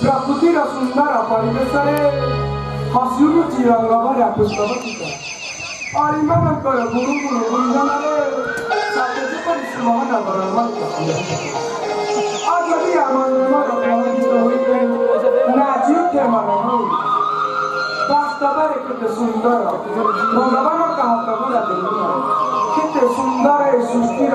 प्रकृतिर सुंदर परिवेश हसिरु चिरंगभर पुष्पवती अरिमनकर गुरु गुरु गुंजन सातों परिश्रम आज यदि नाजियो के मन वास्तव केते सुंदर भगवान का प्रभु केते सुंदर सृष्टि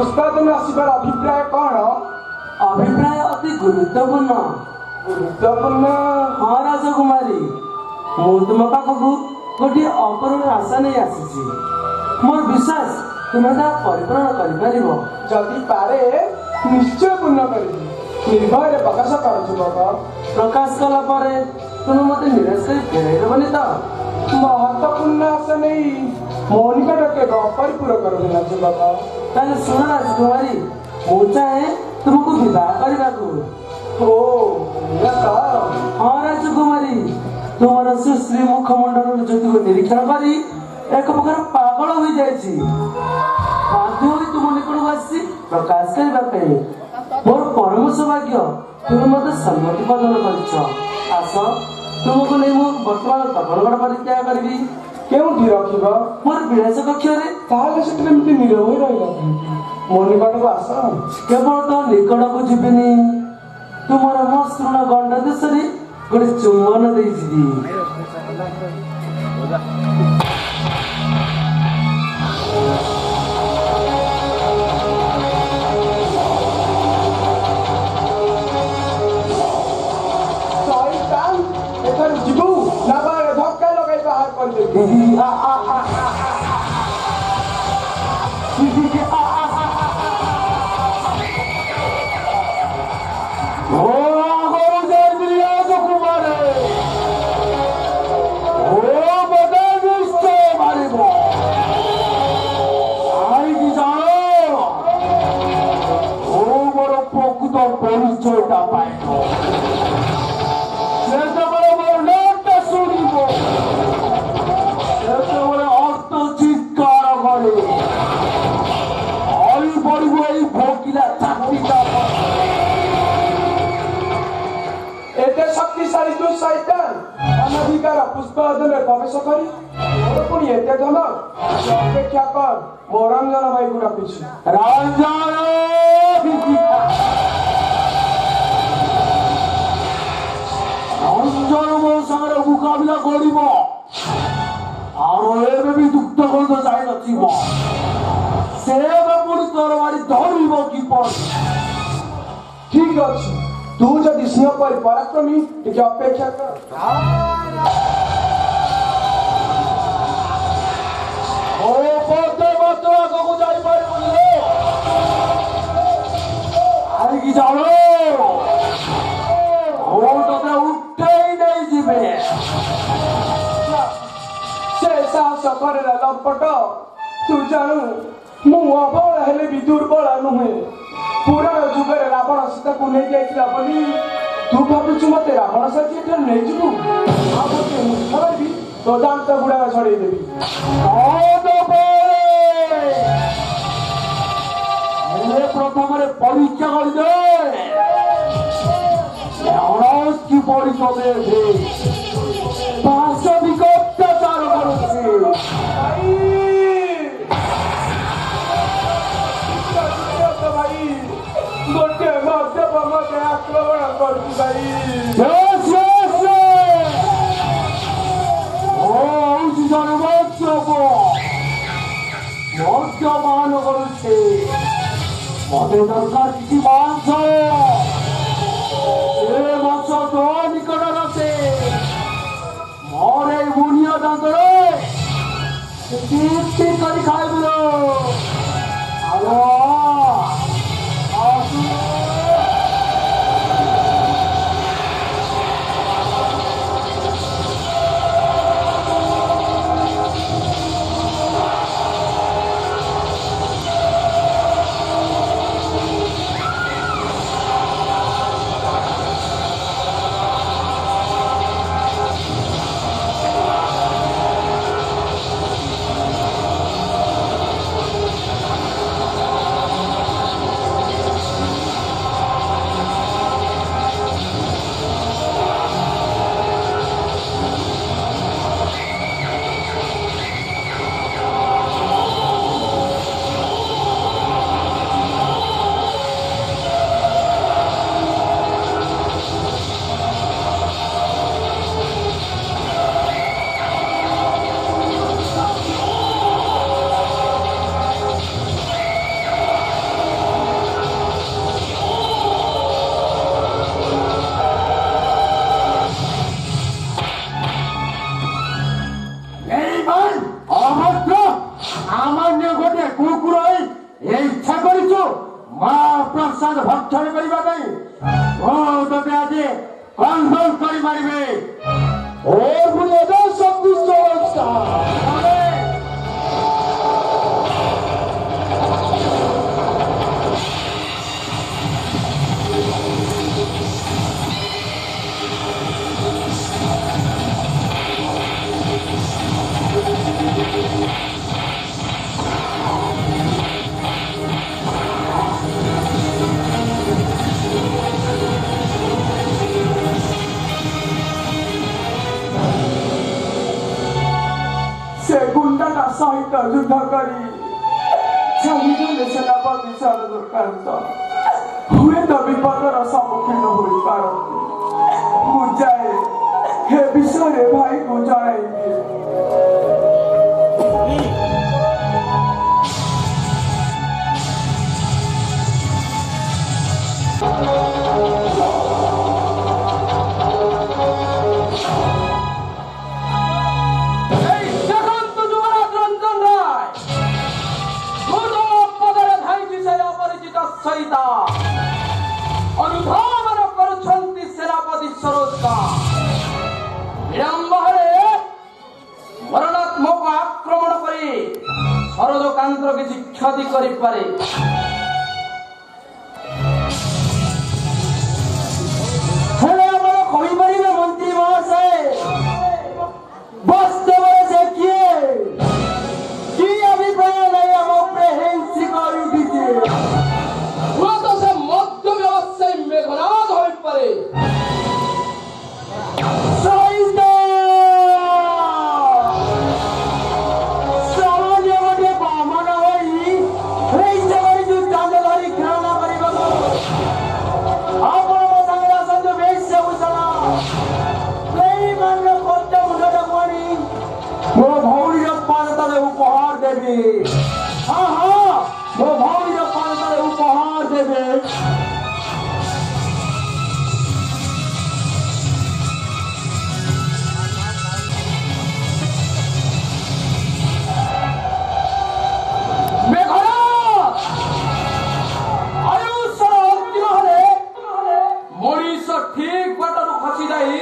ପୁଷ୍ପାଦନ ଆସିବାର ଅଭିପ୍ରାୟ କ'ଣ? ଅଭିପ୍ରାୟ ଅତି ଗୁରୁତ୍ୱପୂର୍ଣ୍ଣ। ଗୁରୁତ୍ୱପୂର୍ଣ୍ଣ? ହଁ ରାଜକୁମାରୀ, ମୁଁ ତୁମ ପାଖକୁ ଗୋଟିଏ ଅପୂର୍ଣ୍ଣ ଆଶା ନେଇ ଆସିଛି। ମୋର ବିଶ୍ୱାସ ତୁମେ ତାହା ପରିପୂରଣ କରିପାରିବ। ଯଦି ପାରେ ନିଶ୍ଚୟ ପୂର୍ଣ୍ଣ କରିବି। ନିର୍ଭୟରେ ପ୍ରକାଶ କର ଯୁବକ। ପ୍ରକାଶ କଲା ପରେ ତୁମେ ମୋତେ ନିରାଶ କରି ଫେରାଇ ଦେବନି ତ? ମହତ୍ୱପୂର୍ଣ୍ଣ ଆଶା ନେଇ ମୋ ନିକଟ କେବେ ଅପରିପୂର କରବି ନା ଯୁବକ। ତାହେଲେ ଶୁଣ ରାଜକୁମାରୀ, ମୁଁ ଚାହେଁ ତୁମକୁ ବିବାହ କରିବାକୁ। ଓ ହଁ ରାଜକୁମାରୀ, ତୁମର ସୁଶ୍ରୀ ମୁଖମଣ୍ଡଳର ଜ୍ୟୋତିକୁ ନିରୀକ୍ଷଣ କରି ଏକ ପ୍ରକାର ପାଗଳ ହୋଇଯାଇଛି। ବାଧ୍ୟ ହୋଇ ତୁମ ନିକଟକୁ ଆସି ପ୍ରକାଶ କରିବା ପାଇଁ। ମୋର ପରମ ସୌଭାଗ୍ୟ ତୁମେ ମୋତେ ସମ୍ମତି ପ୍ରଦାନ କରିଛ। ଆସ, ତୁମକୁ ନେଇ ମୁଁ ବର୍ତ୍ତମାନ ତପନଗଡ଼ ପରିତ୍ୟାଗ କରିବି। କେଉଁଠି ରଖିବ? ମୋର ବିଳାସ କକ୍ଷରେ। ତାହେଲେ ସେଠି ଏମିତି ନିରବ ହୋଇ ରହିଲା ମୋ ନିକଟକୁ ଆସ। କେବଳ ତ ନିକଟକୁ ଯିବିନି, ତୁମର ମସୃଣ ଗଣ୍ଡ ଦେଶରେ ଗୋଟେ ଚୁମ୍ବନ ଦେଇଯିବି। ଏଥର ଯିବୁ ନା ଧକ୍କା ଲଗାଇ ବାହାର କରିଦେବି? ପରିଚୟଟା ପାଇବ ସେତେବେଳେ ମୋର ନାଁଟା ଶୁଣିବ, ସେତେବେଳେ ଅର୍ଥ ଚିତ୍କାର କରି ଅଳି ପଡ଼ିବ ଏଇ ଭୋକିଲା ଚାକିଟା। ଏତେ ଶକ୍ତିଶାଳୀ ତୁ ଶୈତାନ, ଅନଧିକାର ପୁଷ୍ପବନରେ ପ୍ରବେଶ କରି ମୋର ପୁଣି ଏତେ ଧନ। ଅପେକ୍ଷା କର, ମୋ ରଞ୍ଜନ ଭାଇକୁ ଡାକୁଛି। ରଞ୍ଜନ ମୋ ସାଙ୍ଗରେ ମୁକାବିଲା କରିବ। ଆଉ ଏବେ ବି ଦୁଗ୍ଧ ଗନ୍ଧ ଯାଇନଥିବ, ସେ ଏବେ ପୁଣି ତରବାରୀ ଧରିବ କିପରି? ଠିକ ଅଛି, ତୁ ଯଦି ସିଂହ ପରି ପରାକ୍ରମୀ, ଟିକେ ଅପେକ୍ଷା କର। ଆଗକୁ ଯାଇପାରିବୁନି, ଆଣିକି ଚାଲ ତତେ ଉଠେଇ ନେଇଯିବେ। ସେ ସାହସ କରେଲା ଲମ୍ପଟ। ତୁ ଜାଣୁ ମୁଁ ଅବଳ ହେଲେ ବି ଦୁର୍ବଳ ନୁହେଁ। ପୁରାଣ ଯୁଗରେ ରାବଣ ସୀତାକୁ ନେଇ ଯାଇଥିଲା ବୋଲି ତୁ ଭାବୁଛୁ ମତେ ରାବଣ ସାଥୀ ଏଠାରୁ ନେଇଯିବୁ? ଆଉ ଗୋଟେ ମୁଖ୍ୟ ବି ତୋ ଦାନ୍ତ ଗୁଡାକ ଛଡେଇ ଦେବି। ପ୍ରଥମରେ ପରୀକ୍ଷା କରିଦେ কি পরিষদে পাশবিক অত্যাচার করেছে। গোটে মদ্যপ মতে আক্রমণ করছি ভাই। মদ্যপান করছে, মদের দরকার কিছু মাংস, মাংস তো নিকট আছে। মরে বুনিয়া দাঁতরে করে খাইল। ସହିତ ଯୁଦ୍ଧ କରି ଚାଲିଗଲେ ସେନାପତି ଚନ୍ଦ୍ରକାନ୍ତ ହୁଏତ ବିପଦର ସମ୍ମୁଖୀନ ହୋଇପାରନ୍ତି। ମୁଁ ଯାଏ ଏ ବିଷୟରେ ଭାଇକୁ ଜଣାଇବି। অনুধাবন କରୁଛନ୍ତି ସେନାପତି ସରୋଜକା ବିଳମ୍ବରେ ମରଣାତ୍ମକ ଆକ୍ରମଣ କରି ସରୋଜକାନ୍ତର କିଛି କ୍ଷତି କରିପାରେ। ହେଲେ ଆପଣ କହିପାରିବେ ମନ୍ତ୍ରୀ ମହାଶୟ ବାସ୍ତବରେ ସେ କିଏ? କି ଅଭିପ୍ରାୟ ନେଇ ଆମ ଉପରେ ହିଂସି କରି ଉଠିছে? মেঘনাদ হয়ে পারে। সামান্য গোটে বামন হই এই জায়গায় যে চাঁদ ধরি খেলনা করিବାକୁ ଆପଣଙ୍କ ସାଙ୍ଗରେ ଆସନ୍ତୁ ବେଶଭୂଷଣ ସେଇମାନଙ୍କ କର୍ତ୍ତ ମୁଣ୍ଡଟାକୁ ଆଣି ମୋ ଭଉଣୀର ପାଦ ତଳେ ଉପହାର ଦେବି। ହଁ ହଁ ମୋ ଭଉଣୀର ପାଦ ତଳେ ଉପହାର ଦେବେ। ঠিক বাটରୁ ଖସି ଯାଇ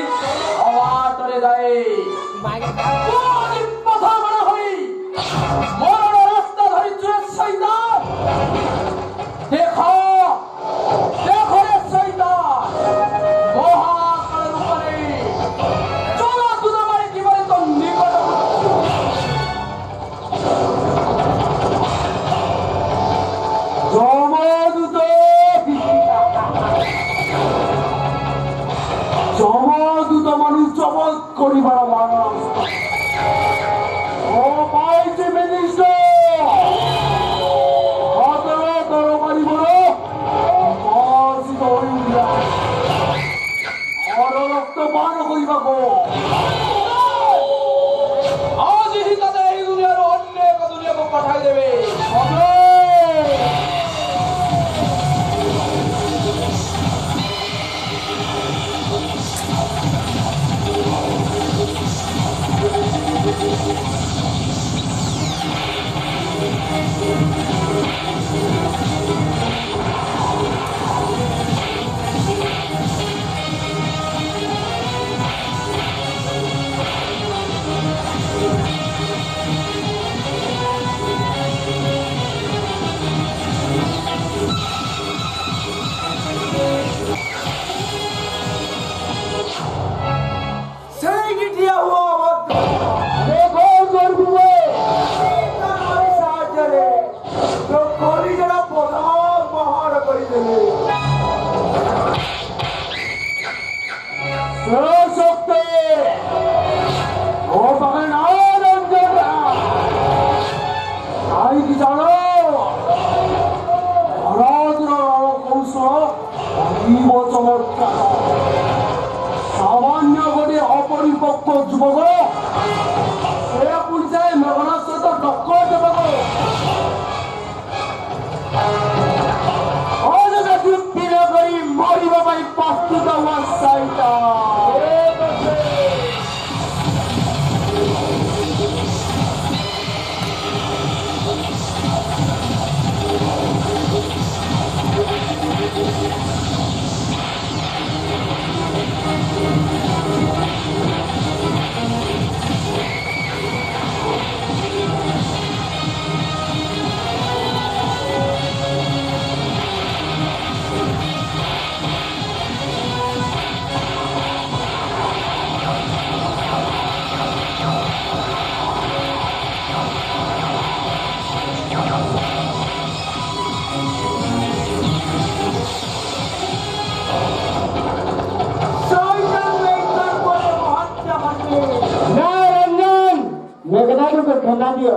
ଅବାଟରେ ଯାଏ ପଥର ହୋଇ ମରଣ ରାସ୍ତା ଧରିଛୁ ସହିତ ଦେଖ ଦେଖ ରେ ସହିତ ମହାକାଳ ରୂପରେ ଚଳ ତୁଦ ମାରି କିଭଳି ତ ନିକଟ জমদূত মানুষ জবত করিবার মানুষ ও পাইছে মিনিস্টার হাতের তরবারি বড় মর্জিত হইয়া আর রক্ত পান করিবাক আজ হি তাদের এই দুনিয়ার অন্য এক দুনিয়াকে পাঠাই দেবে। সামান্য গোটে অপরিপক্ক যুবক সে পুলিশায় মেঘনার সহিত টক্কর দেবক অযথা যুক্তি ন করি মরিবা পাই প্রস্তুত হওয়া সহিত মেঘনাথকে ঠান্ডা দিও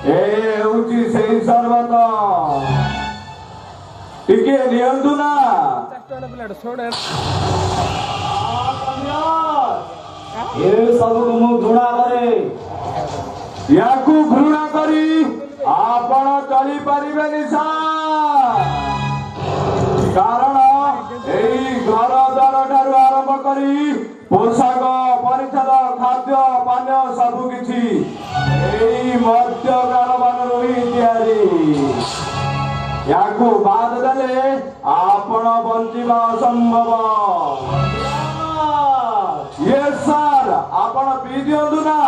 ଏ ହେଉଛି ସେଇ ସର୍ବତ ଟିକେ ନିଅନ୍ତୁ ନା। ଏ ସବୁକୁ ମୁଁ ଘୃଣା କରେ। ୟାକୁ ଘୃଣା କରି ଆପଣ ଚଳିପାରିବେନି ସାର୍, କାରଣ ଏଇ ଘର ଦ୍ୱାର ଠାରୁ ଆରମ୍ଭ କରି ପୋଷାକ ପରିଚ୍ଛଦ ଖାଦ୍ୟ ପାନୀୟ ସବୁ କିଛି ଏଇ ମଦ୍ୟ କାରବାରରୁ ହିଁ ତିଆରି। ୟାକୁ ବାଦ ଦେଲେ ଆପଣ ବଞ୍ଚିବା ଅସମ୍ଭବ। ୟେସ୍ ସାର୍, ଆପଣ ପିଇ ଦିଅନ୍ତୁ ନା।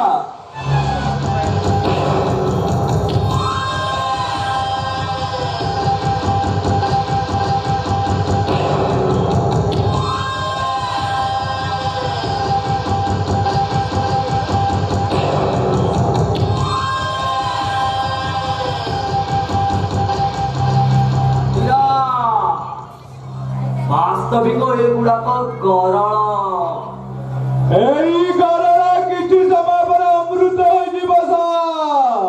ବାସ୍ତବିକ ଏଗୁଡାକ ଗରଳ। ଏଇ ଗରଳ କିଛି ସମୟ ପରେ ଅମୃତ ହୋଇଯିବ ସାର୍।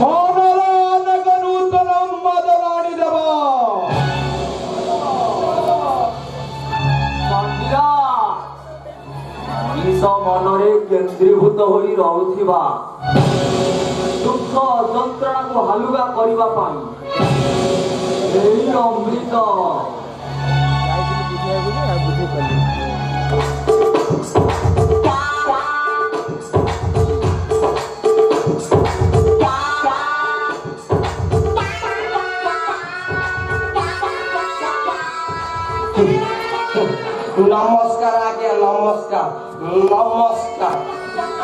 ମନରେ ଅନେକ ନୂତନ ଉନ୍ମାଦନା ଆଣିଦେବ। ମଣିଷ ମନରେ କେନ୍ଦ୍ରୀଭୂତ ହୋଇ ରହୁଥିବା ଦୁଃଖ ଯନ୍ତ୍ରଣାକୁ ହାଲୁକା କରିବା ପାଇଁ ଏଇ ଅମୃତ। নমস্কার আজ্ঞা, নমস্কার নমস্কার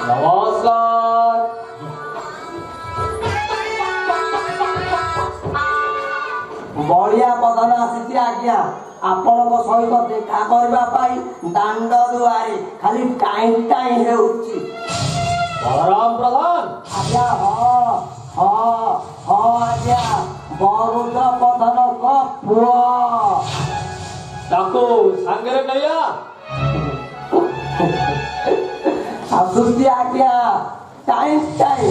ନମସ୍କାର। ବଢିଆ ପଦନ ଆସିଛି ଆଜ୍ଞା। ଆପଣଙ୍କ ସହିତ ଦେଖା କରିବା ପାଇଁ ଦାଣ୍ଡ ଦୁଆରେ ଖାଲି ଟାଇଁ ଟାଇଁ ହେଉଛି। ବଳରାମ ପ୍ରଧାନ। ଆଜ୍ଞା ହଁ ଆଜ୍ଞା, ବରୁଦ୍ର ପ୍ରଧାନଙ୍କ ପୁଅ। ତାକୁ ସାଙ୍ଗରେ ନେଇଆ। ଆସୁଛି ଆଜ୍ଞା, ଟାଇଁ ଟାଇଁ।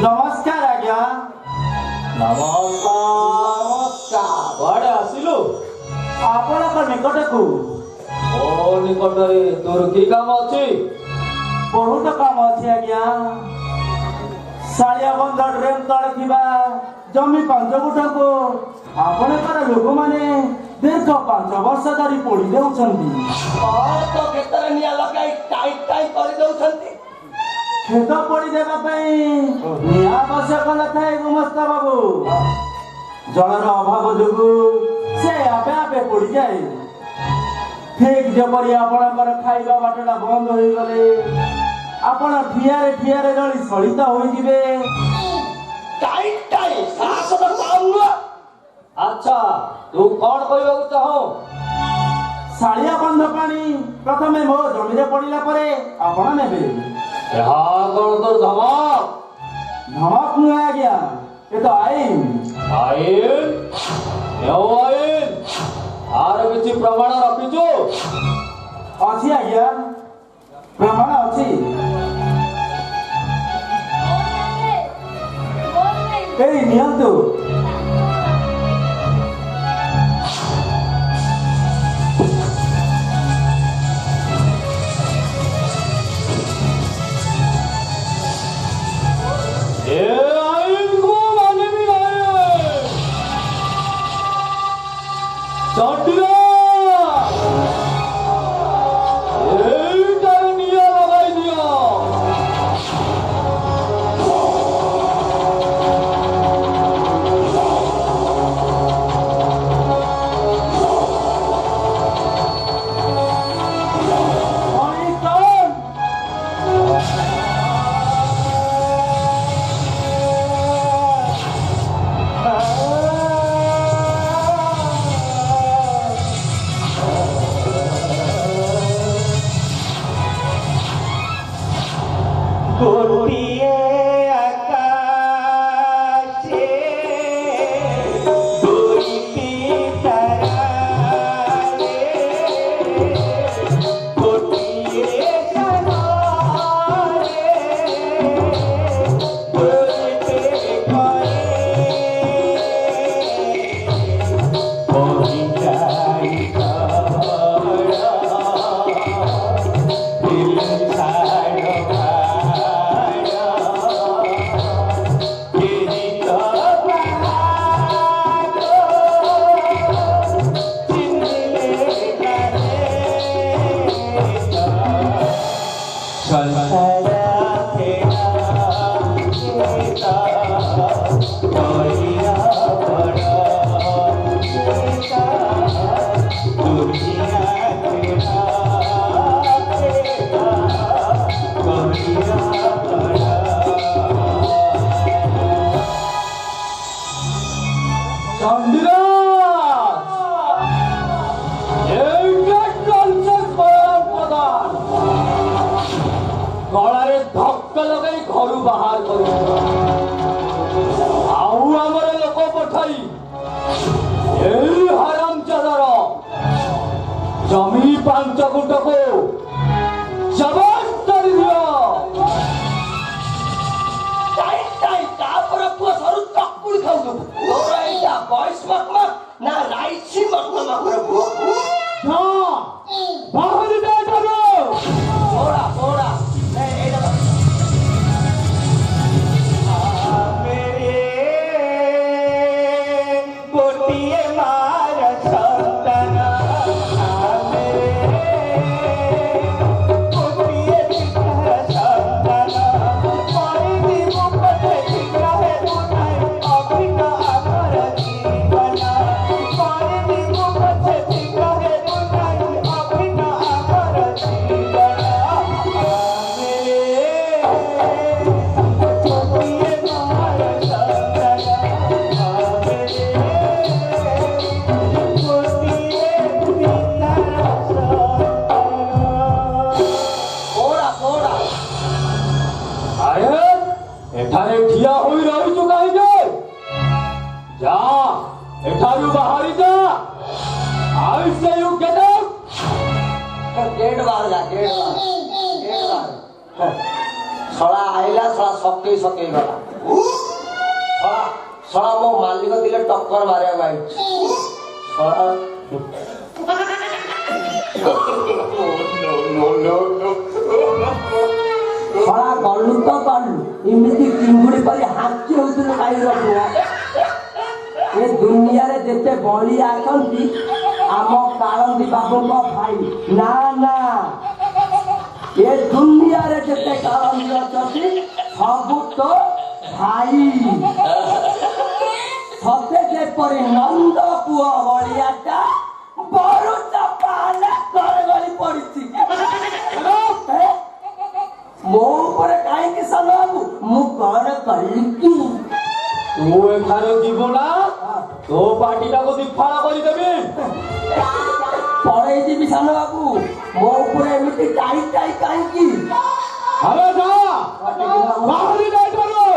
ନମସ୍କାର ଆଜ୍ଞା। ନମସ୍କାର। କୁଆଡେ ଆସିଲୁ? ଆପଣଙ୍କ ନିକଟକୁ। ମୋ ନିକଟରେ ତୋର କି କାମ ଅଛି? ବହୁତ କାମ ଅଛି ଆଜ୍ଞା। ଶାଳିଆ ବନ୍ଧ ଡ୍ରେନ୍ ତଳେ ଥିବା ଜମି 5 ଗୁଣ୍ଠକୁ ଆପଣଙ୍କର ଲୋକମାନେ ଦୀର୍ଘ 5 ବର୍ଷ ଧରି ପୋଡ଼ି ଦେଉଛନ୍ତି। ତ କ୍ଷେତରେ ନିଆଁ ଲଗାଇ ଟାଇ ଟାଇ କରିଦେଉଛନ୍ତି। କ୍ଷେତ ପୋଡ଼ି ଦେବା ପାଇଁ ନିଆଁ ଆବଶ୍ୟକ ନଥାଏ ଗୁମସ୍ତା ବାବୁ। ଜଳର ଅଭାବ ଯୋଗୁଁ ସେ ଆପେ ଆପେ ପୋଡ଼ିଯାଏ। ଠିକ୍ ଯେପରି ଆପଣଙ୍କର ଖାଇବା ବାଟଟା ବନ୍ଦ ହୋଇଗଲେ ଆପଣ ଠିଆରେ ଠିଆରେ ଜଳି ସଳିତ ହୋଇଯିବେ। ଟାଇ ଟାଇ ସାହସ ତ ପାଉନ। ଆଚ୍ଛା, ତୁ କଣ କହିବାକୁ ଚାହଁ? ଶାଳିଆ ବନ୍ଧ ପାଣି ପ୍ରଥମେ ମୋ ଜମିରେ ପଡ଼ିଲା ପରେ ଆପଣ ନେବେ। ଏହା କଣ ତୋର ଧମକ? ଧମକ ନୁହେଁ ଆଜ୍ଞା, ଏ ତ ଆଇନ। ଆଇନ? କେଉଁ ଆଇନ? ଆର କିଛି ପ୍ରମାଣ ରଖିଛୁ? ଅଛି ଆଜ୍ଞା, ପ୍ରମାଣ ଅଛି। ଏଇ ନିଅନ୍ତୁ। ଏ ଆଇନକୁ ମାନିବି ନାହିଁ। ଚଣ୍ଡୀରାଜ, ଏଇଟାରେ ନିଆଁ ଲଗାଇ ଦିଅ। চণ্ডীরাজ এইটা ননসেন্স বলরাম প্রধান গলারে ধক্কা লগাই ঘরু বাহার করি ଆଉ ଆମର ଲୋକ ପଠାଇ ଏଇ ହାରାମ ଚାଦର ଜମି 5 ଗୁଣ୍ଠକୁ ଜବତ କରିଦିଅ। ତାପରେ ପୁଅ ସରୁ ଚକୁଳି ଖାଉଥିବୁ ତୋର ଏଇଟା ବୟସ ମକମା ନା ରାଇସି ମକମା ପୁଅ ବାହାରି ଯାଇପାରୁ ପୋଡ଼ା ପୋଡ଼ା ଏଇଟା ଗୋଟିଏ ମାର ସନ୍ତାନ ଗୋଟିଏ ପିତାର ସନ୍ତାନ ପରିଦିବୁ ପଛେ ଶୀଘ୍ର ହେବୁ ନାହିଁ ଅଭିନ୍ନ ଆମର ଜୀବନ ପରିଦିବୁ ପଛେ ଶୀଘ୍ର ହେବୁ ନାହିଁ ଅଭିନ୍ନ ଆମର ଜୀବନ ଗୋଟିଏ ମାର ସନ୍ତାନ ଏଠାରେ ଠିଆ ହୋଇ ରହିଛୁ କାହିଁକି ଯା ଏଠାରୁ ବାହାରି ଯା I say you get out gate बाहर जा गेट बाहर सड़ा आइला सड़ा सकेई सकेई गला सड़ा सड़ा मो मालिक दिले टक्कर मारिया भाई सड़ा सड़ा गलु तो गलु इमिति चिंगुड़ी परी हाथी होउथुले खाई रखुआ ए दुनिया रे जेते बळी आछंती आम कालंदी बाबूଙ୍କ भाई ना ना ए दुनिया रे जेते कालंदी अछंती सबु तो भाई सते जे परी नंद पुआ बळियाटा बरु चपाला कर गली पड़िछि मो ऊपर काहे सानो बाबू मु कौन कली की तू एठारे जीवो ना तो पार्टीटा को दिफाळा करी देबी पळेई जीबी सानो बाबू मो ऊपर एमिति टाई टाई काहे की अरे जा बाहरी जाई करो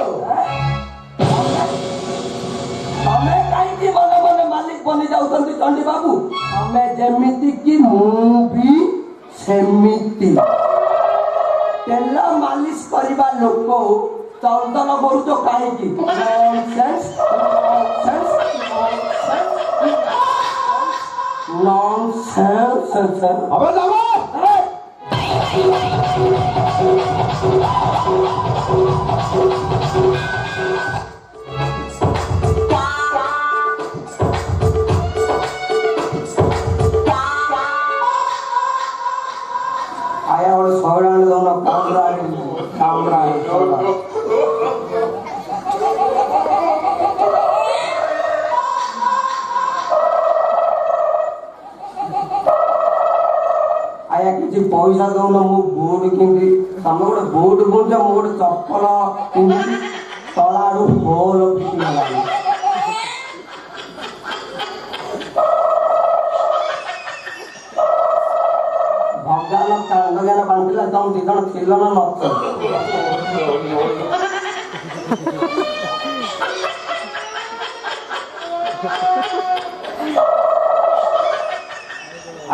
तमे काहे की मने मने मालिक बनी जाउछंती चंडी बाबू तमे जेमिति की मु भी सेमिति तेल मालिश करवा लोक चंदन करुच कहीं नॉनसेंस अबे जाओ आया और सौरान दोनों कामरा आया किसी पैसा दौन मु बूट किंदी तमे गोटे बूट बुझ मु गोटे चप्पल किंदी तलाड़ू होल फिटिंग लगाई भगवान कांड ज्ञान बांधिला तम दी जण थिल न नथ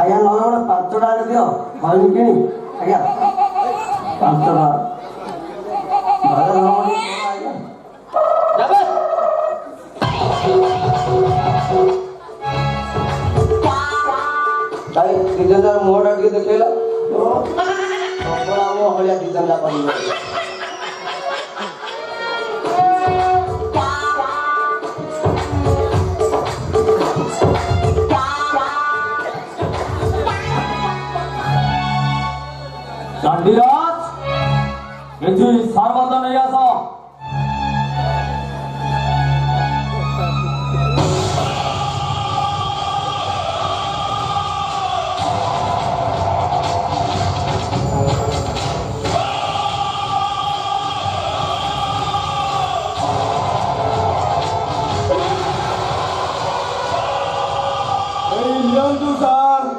आया न गोटे 5 टका दियो भइल किनी आया 5 टका भले न आया जाबे ताई दिजनदार मोहटा के देखेला बड़ा मो हलिया दिजनदा पड़ी चंडीराज किसी सर्वत नहीं आस ଆସନ୍ତୁ ସାର୍।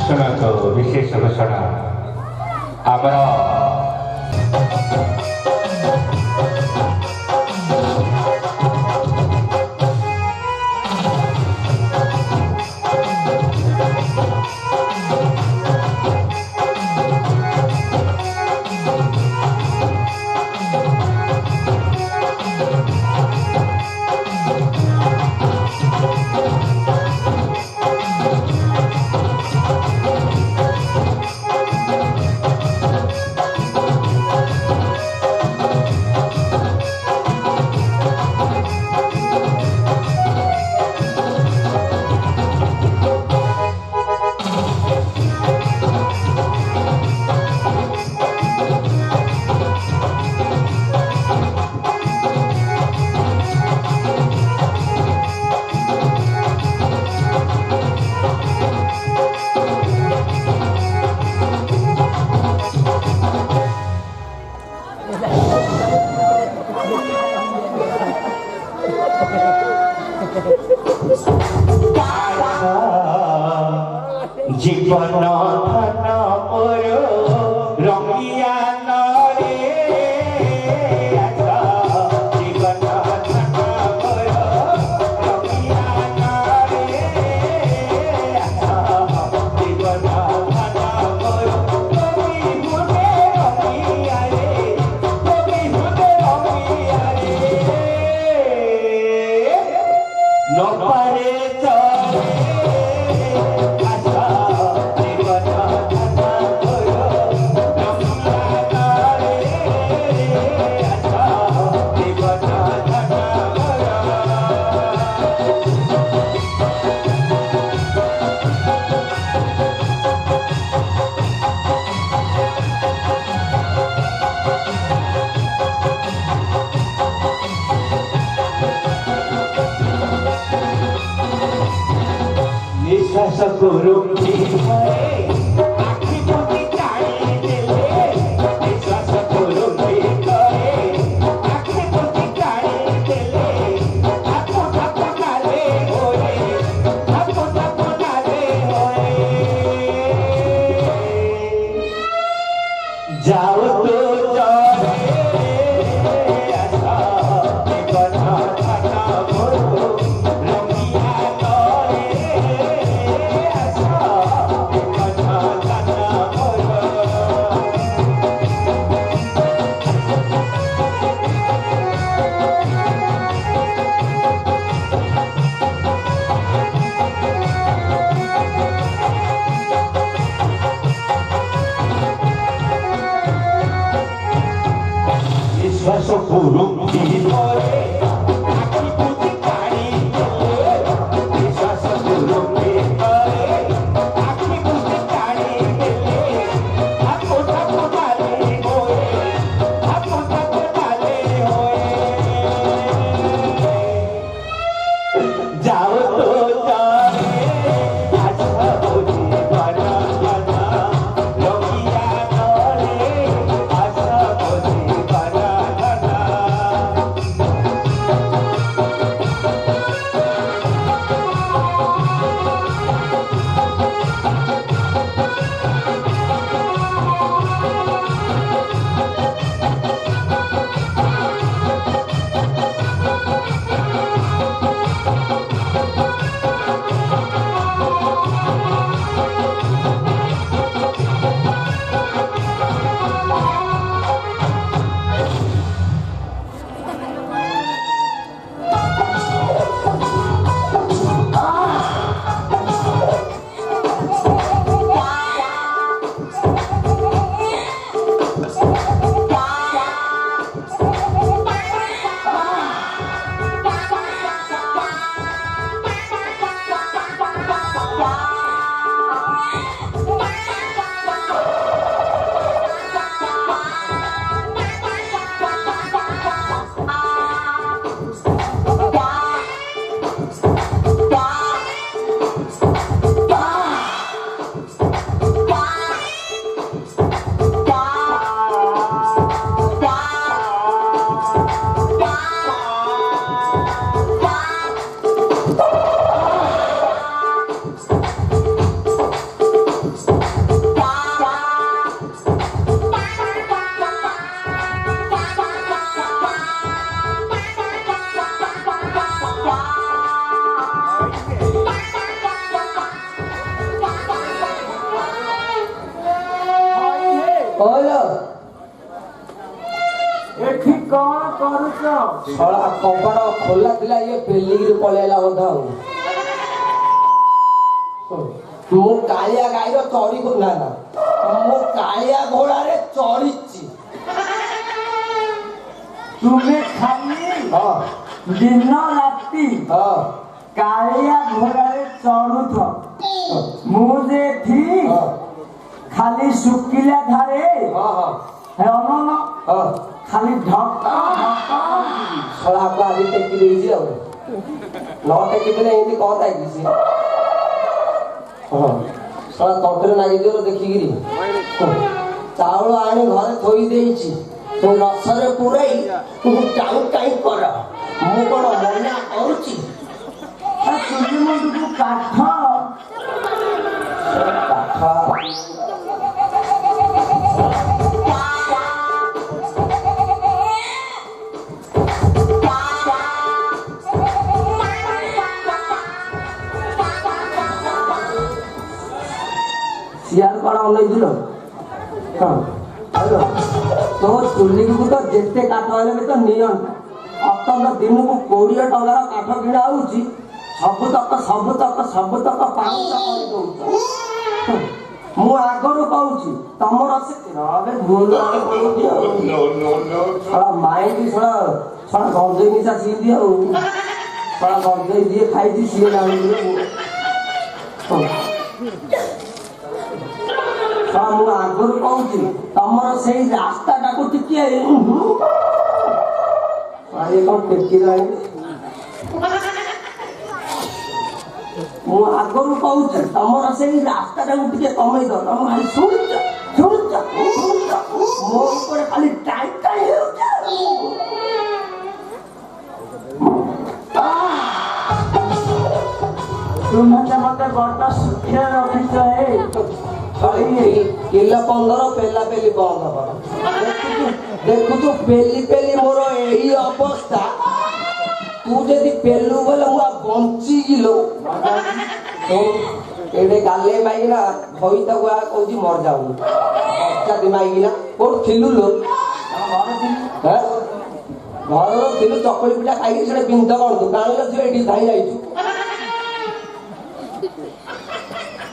ଶୁଣନ୍ତୁ ବିଶେଷ ଘୋଷଣା ଆମର জীবন ধন মোর রঙিয়া নরে জীবন ধন মোর রঙিয়া নরে জীবন ধন মোর তুমি মুদে রঙিয়া রে তুমি মুদে রঙিয়া রে নপারে চলে নিঃশ্বাস করুন আখি বুঝি টাড়িয়ে দিলে নিঃশ্বাস করুন আখি বুঝি টাড়িয়ে দিলে ঠাকুর ঠাকুর ডালে হয়ে ঠাকুর ঠাকুর ডালে হয়ে যাও তো চলে নিঃশ্বাস করুন আখি বুঝি টাড়িয়ে দিলে নিঃশ্বাস করুন আখি বুঝি টাড়িয়ে দিলে ঠাকুর ঠাকুর ডালে হয়ে ঠাকুর ঠাকুর ডালে হয়ে যাও তো চলে আশা বুঝি বানা বানা রঙিয়া নরে আশা বুঝি বানা বানা କହିଲ ଏଠି କଣ କରୁଛ? ଶଳା କବାଟ ଖୋଲା ଥିଲା ଇଏ ପେଲିକିରି ପଳେଇଲା ବୋଧେ ଆଉ। ମୁଁ କାଳିଆ ଗାଈର ଚଢି ନା ନା ମୁଁ କାଳିଆ ଘୋଡାରେ ଚଢିଛି। ତୁମେ ଖାଲି ହଁ ଦିନ ରାତି ହଁ କାଳିଆ ଘୋଡାରେ ଚଢୁଛ। ମୁଁ ଯେ ଏଠି ହଁ ଖାଲି ଶୁଖିଲା ଧାରେ ହଁ ହଁ ଅନନ ହଁ ଖାଲି ଢକ ଶଳାକୁ ଆଜି ଟେକି ଦେଇଛି ଆଉ ନ ଟେକି ଦେଲେ ଏମିତି କଣ ଲାଗିଛି। ହଁ ଶଳା ତଣ୍ଟିରେ ନାଗିଯିବ ଦେଖିକିରି ଚାଉଳ ଆଣି ଘରେ ଥୋଇ ଦେଇଛି ରସରେ ପୁରାଇ କାଇଁ କାଇଁ କର ମୁଁ କଣ ମନା କରୁଛି। ଚୁଲି ମୁଣ୍ଡକୁ କାଠ ସିଆଡ କଣ ଅନେଇଥିଲ? ହଁ ତୋ ଚୁଲିକୁ ତ ଯେତେ କାଠ ହେଲେ ବି ତ ନିଅନ୍ତା ଅନ୍ତତ ଦିନକୁ 20 ଟଙ୍କାର କାଠ କିଣା ହଉଛି ସବୁତକ ପାଉଁଶ କରିଦଉଛ। ମୁଁ ଆଗରୁ କହୁଛି ତମର ସେ ମାଇକି ଶଳା ଗଞ୍ଜେଇ ମିଶା ସିଏ ଆଉ ଶଳା ଗଞ୍ଜେଇ ଯିଏ ଖାଇଛି ସିଏ ଜାଣିଥିଲେ। ମୁଁ ଆଗରୁ କହୁଛି ତମର ସେଇ ରାସ୍ତାଟାକୁ ଟିକେ କଣ ଟେକିଲାଣି। ମୁଁ ଆଗରୁ କହୁଛି ତମର ସେଇ ରାସ୍ତାଟାକୁ ଟିକେ କମେଇ ଦବ। ତମ ଖାଲି ଶୁଣୁଛ ମୋ ଉପରେ ଖାଲି ଟାଇମ୍ ହେଉଛ। ତୁମେ ତ ମତେ ବଡ ସୁଖିଆ ରଖିଛ। କିଲୋ 15 ପେଲା ପେଲି ବନ୍ଦ ହବ। ଦେଖୁଛୁ ପେଲି ପେଲି ମୋର ଏଇ ଅବସ୍ଥା। ତୁ ଯଦି ପେଲୁ ବୋଲେ ମୁଁ ବଞ୍ଚିକିଲୋ ଏଇଠି ଗାଲେ ମାଇକିନା ଭଇତାକୁ କହୁଛି ମରିଯାଉନି ଅଚାତି ମାଇକିନା କୋଉଠି ଥିଲୁ ଲୋ? ଘରର ଥିଲୁ ଚକୁଳି ପିଠା ଖାଇକି ସେଟା ବିନ୍ଦ କଣୁ ଗାଁରେ ଥିବ ଏଠି ଧାଇ ଯାଇଛୁ।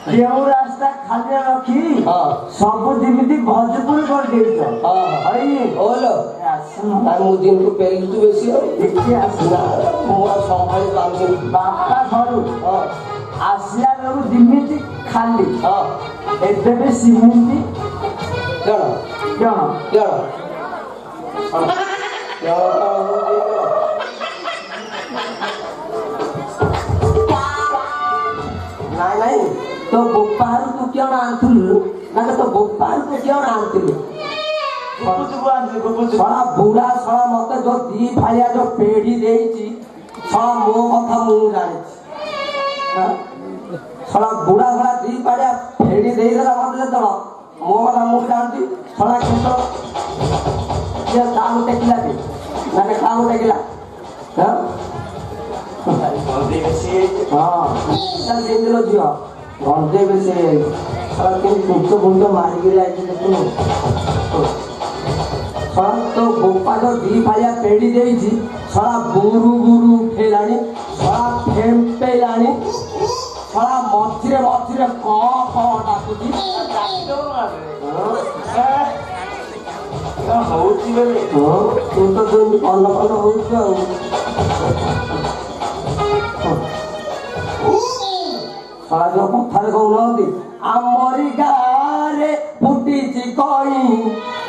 ଯେଉଁ ରାସ୍ତା ଖାଲି ରଖି ସବୁ ଯେମିତି ଭଜପୁର କରିଦେଇଛ। ମୁଁ ଦିନକୁ ପେଲୁଛୁ ବେଶୀ ଆସିଲା ମୁଁ ଆଉ ସମ୍ଭାଳି ପାରୁନି। ବାପା ଘରୁ ଆସିଲା ବେଳକୁ ଯେମିତି ଖାଲି ଏବେ ବି ସେମିତି ନାଇଁ तो बोपार तू क्यों आंतुलु ना तो बोपार तू क्यों आंतुलु साला बुढ़ा साला मत जो दी फालिया जो पेड़ी देइची साला मो कथा मु जाने साला बुढ़ा साला दी फालिया पेड़ी देई देला मत तो मो कथा मु जानती साला केतो ये काम टेकिला के माने काम टेकिला हां चल देलो जियो गंजे बेसे साला के कुछ बुंद मारी गिरी आई देखुनु साला तो बोपा तो दी फालिया पेड़ी देइची साला बुरु बुरु उठेलानी साला फेंपेलानी साला मथिरे मथिरे क डाकुची होउची बेले तू तो जोनी कन होउछ साला जो कथारे कहउनदी आमरी गारे फुटीची कई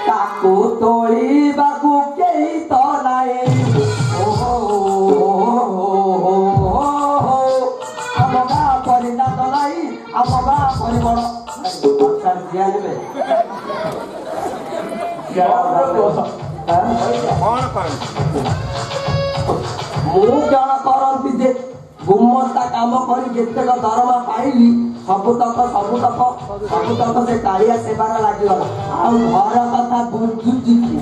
ताकू तोळीबाकू केही तो नाही आम गा परिना दलाई आम गा परिबड़ अच्छा दिया नेबे ମୁଁ ଜଣ କରନ୍ତି ଯେ ଗୁମସ୍ତା କାମ କରି ଯେତେକ ଦରମା ପାଇଲି ସବୁତକ ସେ କାଳିଆ ସେବାରେ ଲାଗିଗଲା। ଆଉ ଘର କଥା ବୁଝୁଛି କି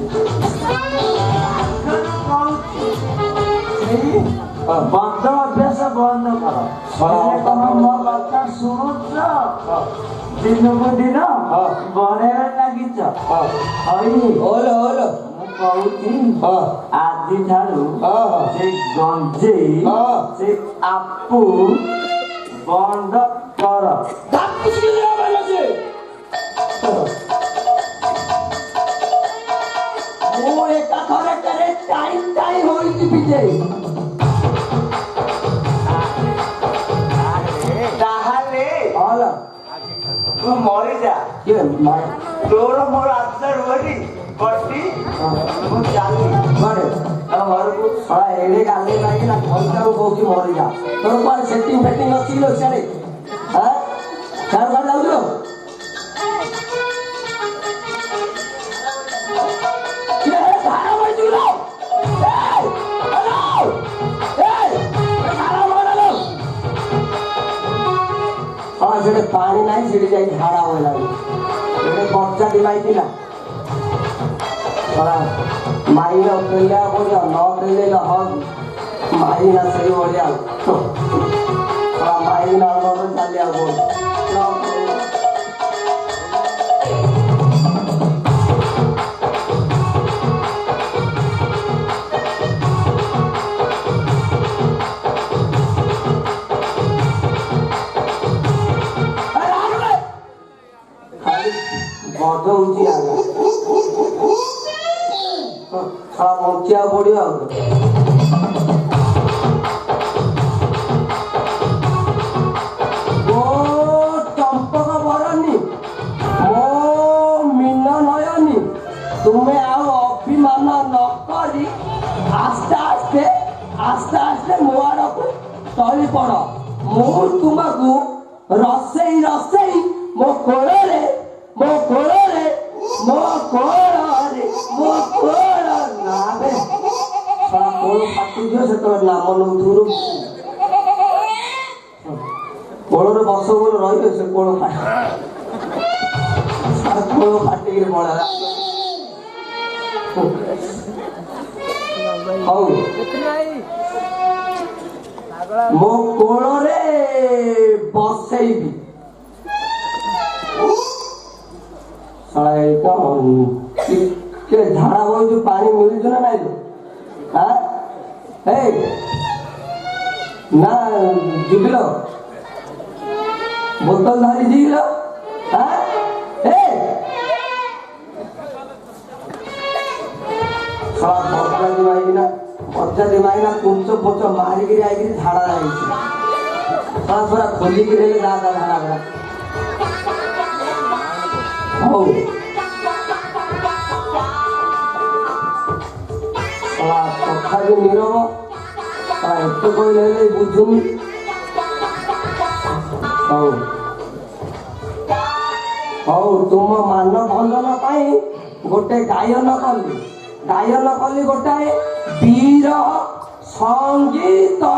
ବନ୍ଦ ଅଭ୍ୟାସ ବନ୍ଦ କର ହେଲେ ତମେ ମୋ କଥା ଶୁଣୁଛ ଦିନକୁ ଦିନ ବଢେଇବାରେ ଲାଗିଛ ମୁଁ କହୁଛି ଆଜି ଠାରୁ ସେ ଗଞ୍ଜେଇ ସେ ଆପୁ ବନ୍ଦ କର ମୁଁ ଏକା ଥରକରେ ଟାଇ ହୋଇଛି ବିଜେଇ ତାହେଲେ ହଲ ତୁ ମରିଯା କିଏ ତୋର ମୋର ଆଶା ରୁହନି ବଟି ମୁଁ ଚାଲି ଘରେ ଘରକୁ ଏଡେ ଗାଲି ଲାଗିଲା ଘରଟାକୁ କହୁଛି ମରିଯା ତୋର କୁଆଡେ ସେଟିଂ ଫେଟିଂ ଅଛି ଲୋ ସିଆଡେ ଚାର କୁଆଡେ ଯାଉଛୁ ସେଠି ପାଣି ନାହିଁ ସେଠି ଯାଇ ଝାଡା ହୋଇଲାଣି ଗୋଟେ ବଚ୍ଚାଟି ମାଇଥିଲା ମାଇନା ଉଠେଇଲା ପଡିଆ ନ ଦେଲେ ହକ୍ ମାଇନା ସେଇ ଭଳିଆ ମାଇନା ଚାଲିବାକୁ ବଦଉଛି ବଞ୍ଚିବାକୁ ପଡିବ ଆଉ ମୋ ଚମ୍ପକ ବରଣୀ ମୋ ମୀନ ନୟନୀ ତୁମେ ଆଉ ଅଭିମାନ ନ କରି ଆସ୍ତେ ଆସ୍ତେ ମୋ ଆଡକୁ ଟଳି ପଡ ମୁଁ ତୁମକୁ ରସେଇ ମୋ କୋଳରେ ନାବେ କୋଳ ଫାଟିଯିବ ସେତେବେଳେ ନାମ ନଉଥିବ କୋଳରେ ବର୍ଷ କୋଳ ରହିବେ ସେ କୋଳ ଫାଟିକିରି ପଳେଇଲା ହଉ ମୋ କୋଳରେ ବସେଇବି ଟିକେ ଝାଡା ବଇଛୁ ପାଣି ମିଳୁଛୁ ନା ନାଇଁ ନା ଯିବିଲ ବୋତଲ ଧରି ଯିବିଲ ବଜାଦି ମାଇନା କୁଞ୍ଚ ପୋଚ ମାରିକିରି ଆଇକିରି ଝାଡା ଲାଗିଛି ପୁରା ଖୋଲିକିରି ହେଲେ ଝାଡା ପୁରା ହଉ ତଥାପି ନିରବ ଏତେ କହିଲେ ହେଲେ ବୁଝୁନି ହଉ ତୁମ ମାନ ଭଞ୍ଜନ ପାଇଁ ଗୋଟେ ଗାୟନ କଲି ଗୋଟାଏ ବୀର ସଙ୍ଗୀତ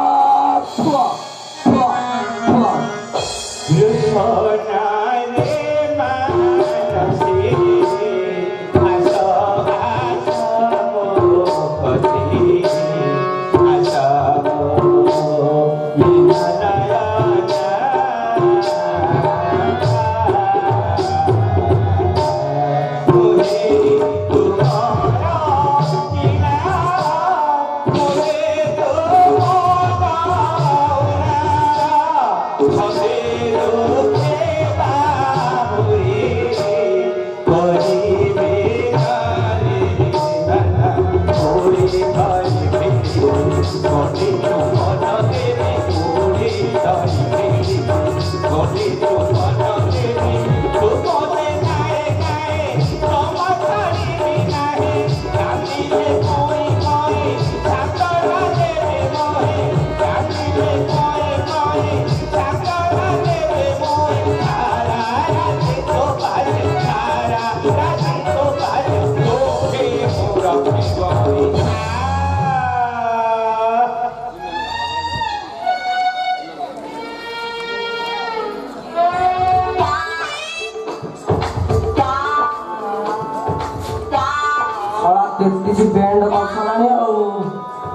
କିଛି ବ୍ୟାଣ୍ଡ କରିସାରିଲାଣି ଆଉ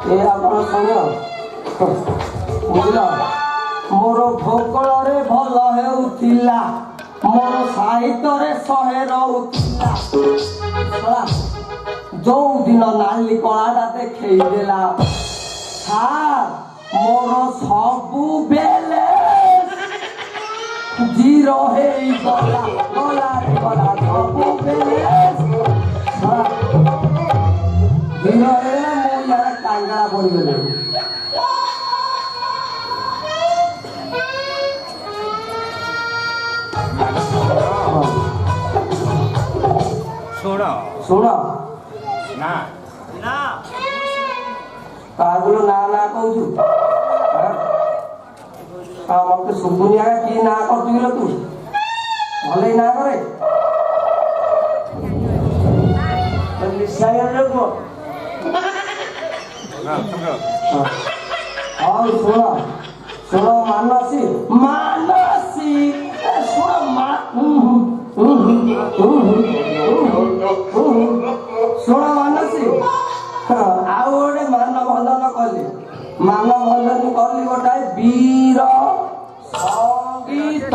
ଏ ଆପଣ ଶୁଣ ବୁଝିଲ ମୋର ଭୂଗୋଳରେ ଭଲ ହେଉଥିଲା ମୋର ସାହିତ୍ୟରେ 100 ରହୁଥିଲା ଯୋଉ ଦିନ ନାଲି କଳାଟା ଦେଖେଇ ଦେଲା ସାର୍ ମୋର ସବୁବେଳେ 0 ହେଇଗଲା ଗଲା ସବୁବେଳେ 0 ହେଇଗଲା ମୁଁ ୟାର କାଙ୍ଗା ପଡ଼ିଗଲି ଶୁଣ ନା କାହାକୁ ନା କହୁଛୁ ମତେ ଶୁଭୁନି ଆଜ୍ଞା କି ନା କରୁଛୁ କିଲୋ ତୁ ଭଲ ନା କରେ ହଉ ଶୁଣ ମାନସୀ ଶୁଣ ମାନସୀ ଆଉ ଗୋଟେ ମାନଭଞ୍ଜନ କଲି ଗୋଟାଏ ବୀର ସଙ୍ଗୀତ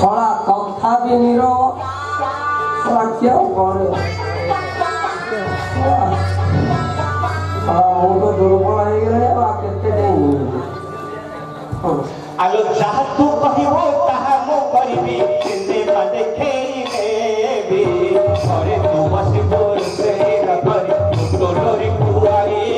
ଶଳା ତଥାପି ନିରବ ଶଳା କିଏ କରେ ମୁଁ ତ ଦୁର୍ବଳ ହେଇଗଲାଣି ଆଉ କେତେ ଡେଇଁ ଆଲୋ ଯାହା ତୁ କହିବ ତାହା ମୁଁ କରିବି ସିନେମା ଦେଖେଇବି ଘରେ ତୁ ବସି ରୋଷେଇ କରି ତୋରି ଖୁଆଇବି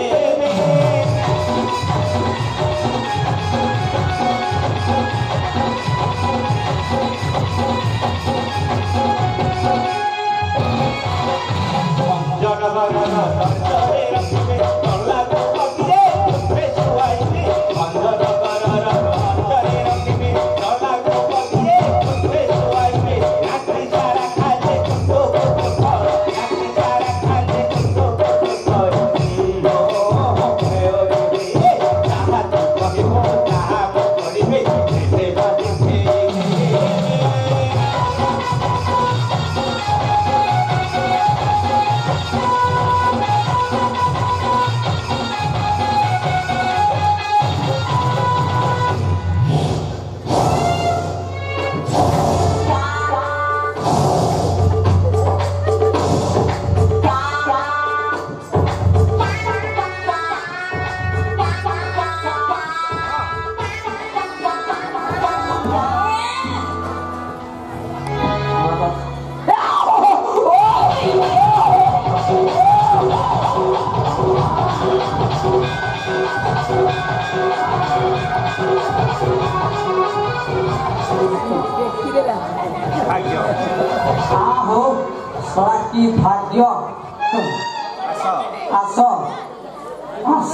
আহো সরা কি ভাগ্য আস আস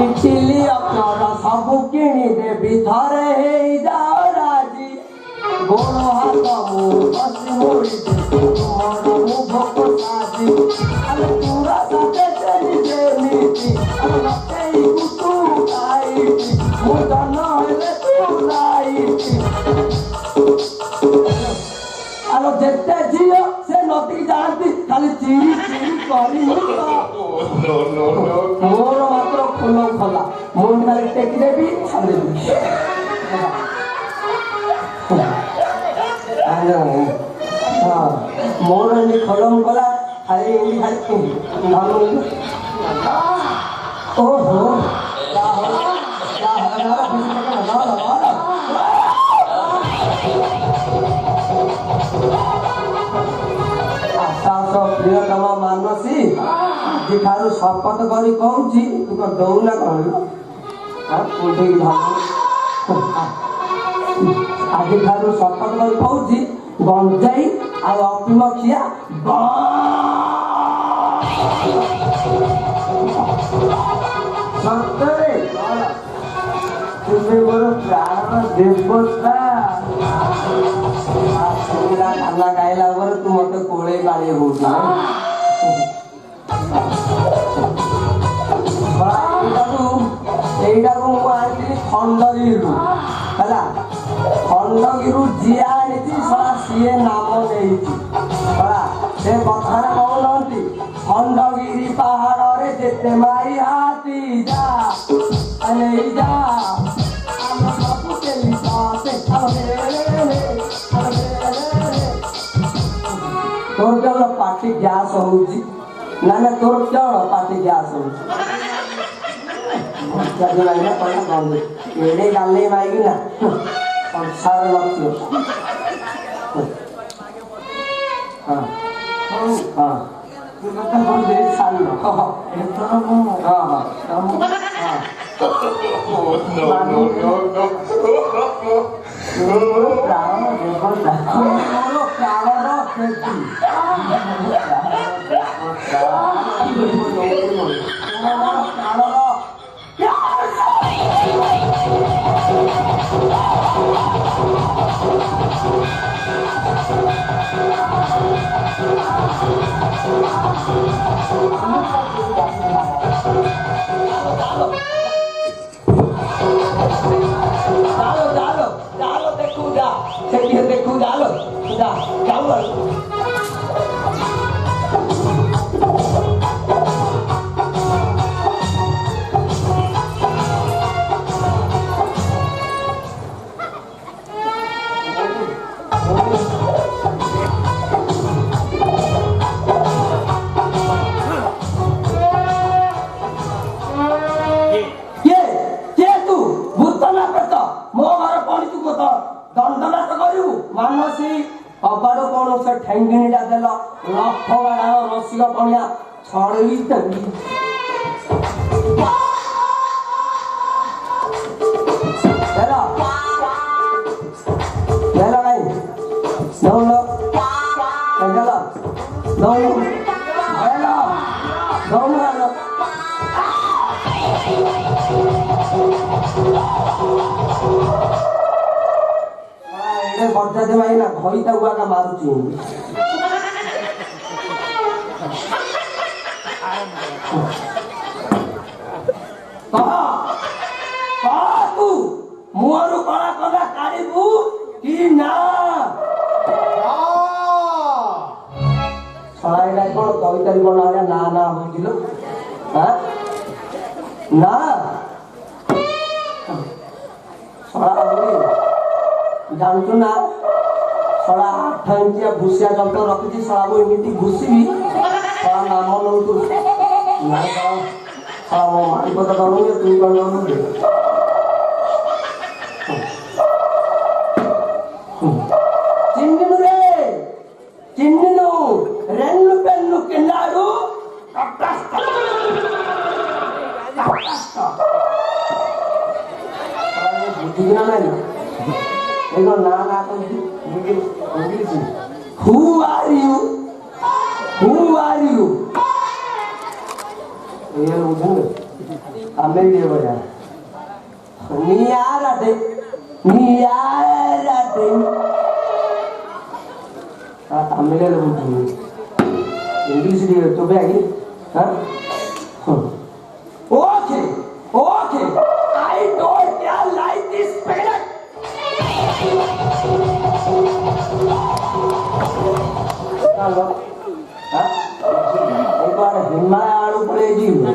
ইটিলি আপনার সবু কিনি দেবি ধরে হেই যাও রাজি গোড় হাত মু বসি মুড়ি তোমার মুখ সাজি আমি পুরা সাথে চলি যেমিতি আমি নকেই কুতু খাইছি মু জন্য হলে তুলাইছি আলো যেতে ঝিও সে নদী যাଆନ୍ତି খালি চিরি চিরি କରି ମୋର ମାତ୍ର ଖୋଲ ଖୋଲା ମୁଁ ଖାଲି ଟେକିଦେବି ଛାଡ଼ିଦେବି ମୋର ଏମିତି ଖୋଲମ କଲା ଖାଲି ଏମିତି ଖାଲି ଓହୋ ପ୍ରିୟତମ ମାନସୀ ଆଜିଠାରୁ ଶପଥ କରି କହୁଛି ତୁ କଣ ଦଉନା କହିଲୁ କୋଉଠିକି ଭାବୁ ଆଜିଠାରୁ ଶପଥ କରି କହୁଛି ଗଞ୍ଜେଇ ଆଉ ଅଫିମ ଖିଆ ସତରେ ତୁମେ ମୋର ପ୍ରାଣ ଦେବତା ଖାନା ଖାଇଲା ପରେ ତୁ ମତେ କୋଳେଇ ଗାଳି ହଉଛୁ এইটাକୁ ମୁଁ ଆଣିଥିଲି ଖଣ୍ଡଗିରିରୁ ହେଲା ଖଣ୍ଡଗିରିରୁ ଯିଏ ଆଣିଛି ଶଳା ସିଏ ନାମ ନେଇଛି ହେଲା ସେ କଥାରେ କହୁନାହାନ୍ତି ଖଣ୍ଡଗିରି ପାହାଡ଼ରେ ଯେତେ ମାଇ ହାତୀ ଯା ନେଇଯା ଆମ ସବୁ କେଲି ତୋର କେବଳ ପାଟି ଗ୍ୟାସ୍ ହଉଛି ନା ନା ତୋର କେବଳ ପାଟି ଗ୍ୟାସ୍ ହଉଛି ଏଡେ ଗାଲେଇ ମାଇକି ନା ସଂସାର ଲକ୍ଷ୍ୟ ହଁ ହଁ ଛାଡ଼ିଲ ଏଥର ମୁଁ ହଁ ହଁ ପ୍ରାଣ ଦେବତା ମୋର ପ୍ରାଣର देखू डालो ମାନସୀ ଅବାଡ଼ କଣ ସେ ଠେଙ୍ଗିଣିଟା ଦେଲ ଲକ୍ଷ ଗାଡାର ରସିକ ପଣିଆ ଛଡେଇ ଦେବି ନାଇଁ ଦଉନ ଦଉନ ବଜାତେ ଭାଇ ନା ଘଇ ତାକୁ ଆକା ମାରୁଛି ତୁ ମୁହଁରୁ କଳା କଲା କାଢିବୁ କି ନା ସଳାଇଟା କଣ କବିତାରି ବନା ନା ନା ବୁଝିଲ ନା ସଳା ଜାଣୁଛୁ ନା ଶଳା 8 ଇଞ୍ଚିଆ ଭୁସିଆ ଯନ୍ତ୍ର ରଖିଛି ଶଳାକୁ ଏମିତି ଘୁଷିବି ଶଳା ନାମ ନଉଛୁ ନା ଶଳା ମୋ ମାଣିପଦ ଡରୁନି ତୁ କଣ ଡରୁନି ଚିହ୍ନିନୁ ରେନୁ ପେନୁ କେନାଡୁ ନା ନା କହିଛି ଇଂଲିଶ ହୁ ଆର୍ ୟୁ ये बुझेंगे हमें ये बजा नियाराटे हमें ले बुझेंगे इंग्लिश दिए तो भी आगे हाँ okay I don't like this palette चलो हाँ एक बार हिमालय आड़ू पड़ेगी हाँ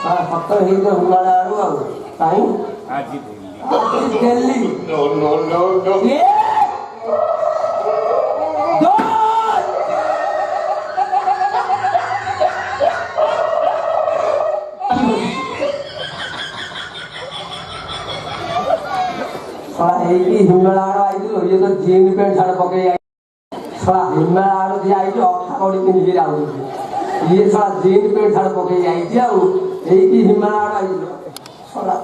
हाँ फक्त ही तो हिमालय आड़ू आओ टाइम आज Delhi No, no, no, no. ये दो साला एक ही हिमालय आड़ू आई थी ये तो जीन पेंट साड़ पके साला हिमालय आड़ू दिया आई थी अखा कौड़ी पिंध के जाऊँ ये साला जीन पेंट साड़ पके आई थी आओ एक ही हिमालय आड़ू आई थी साला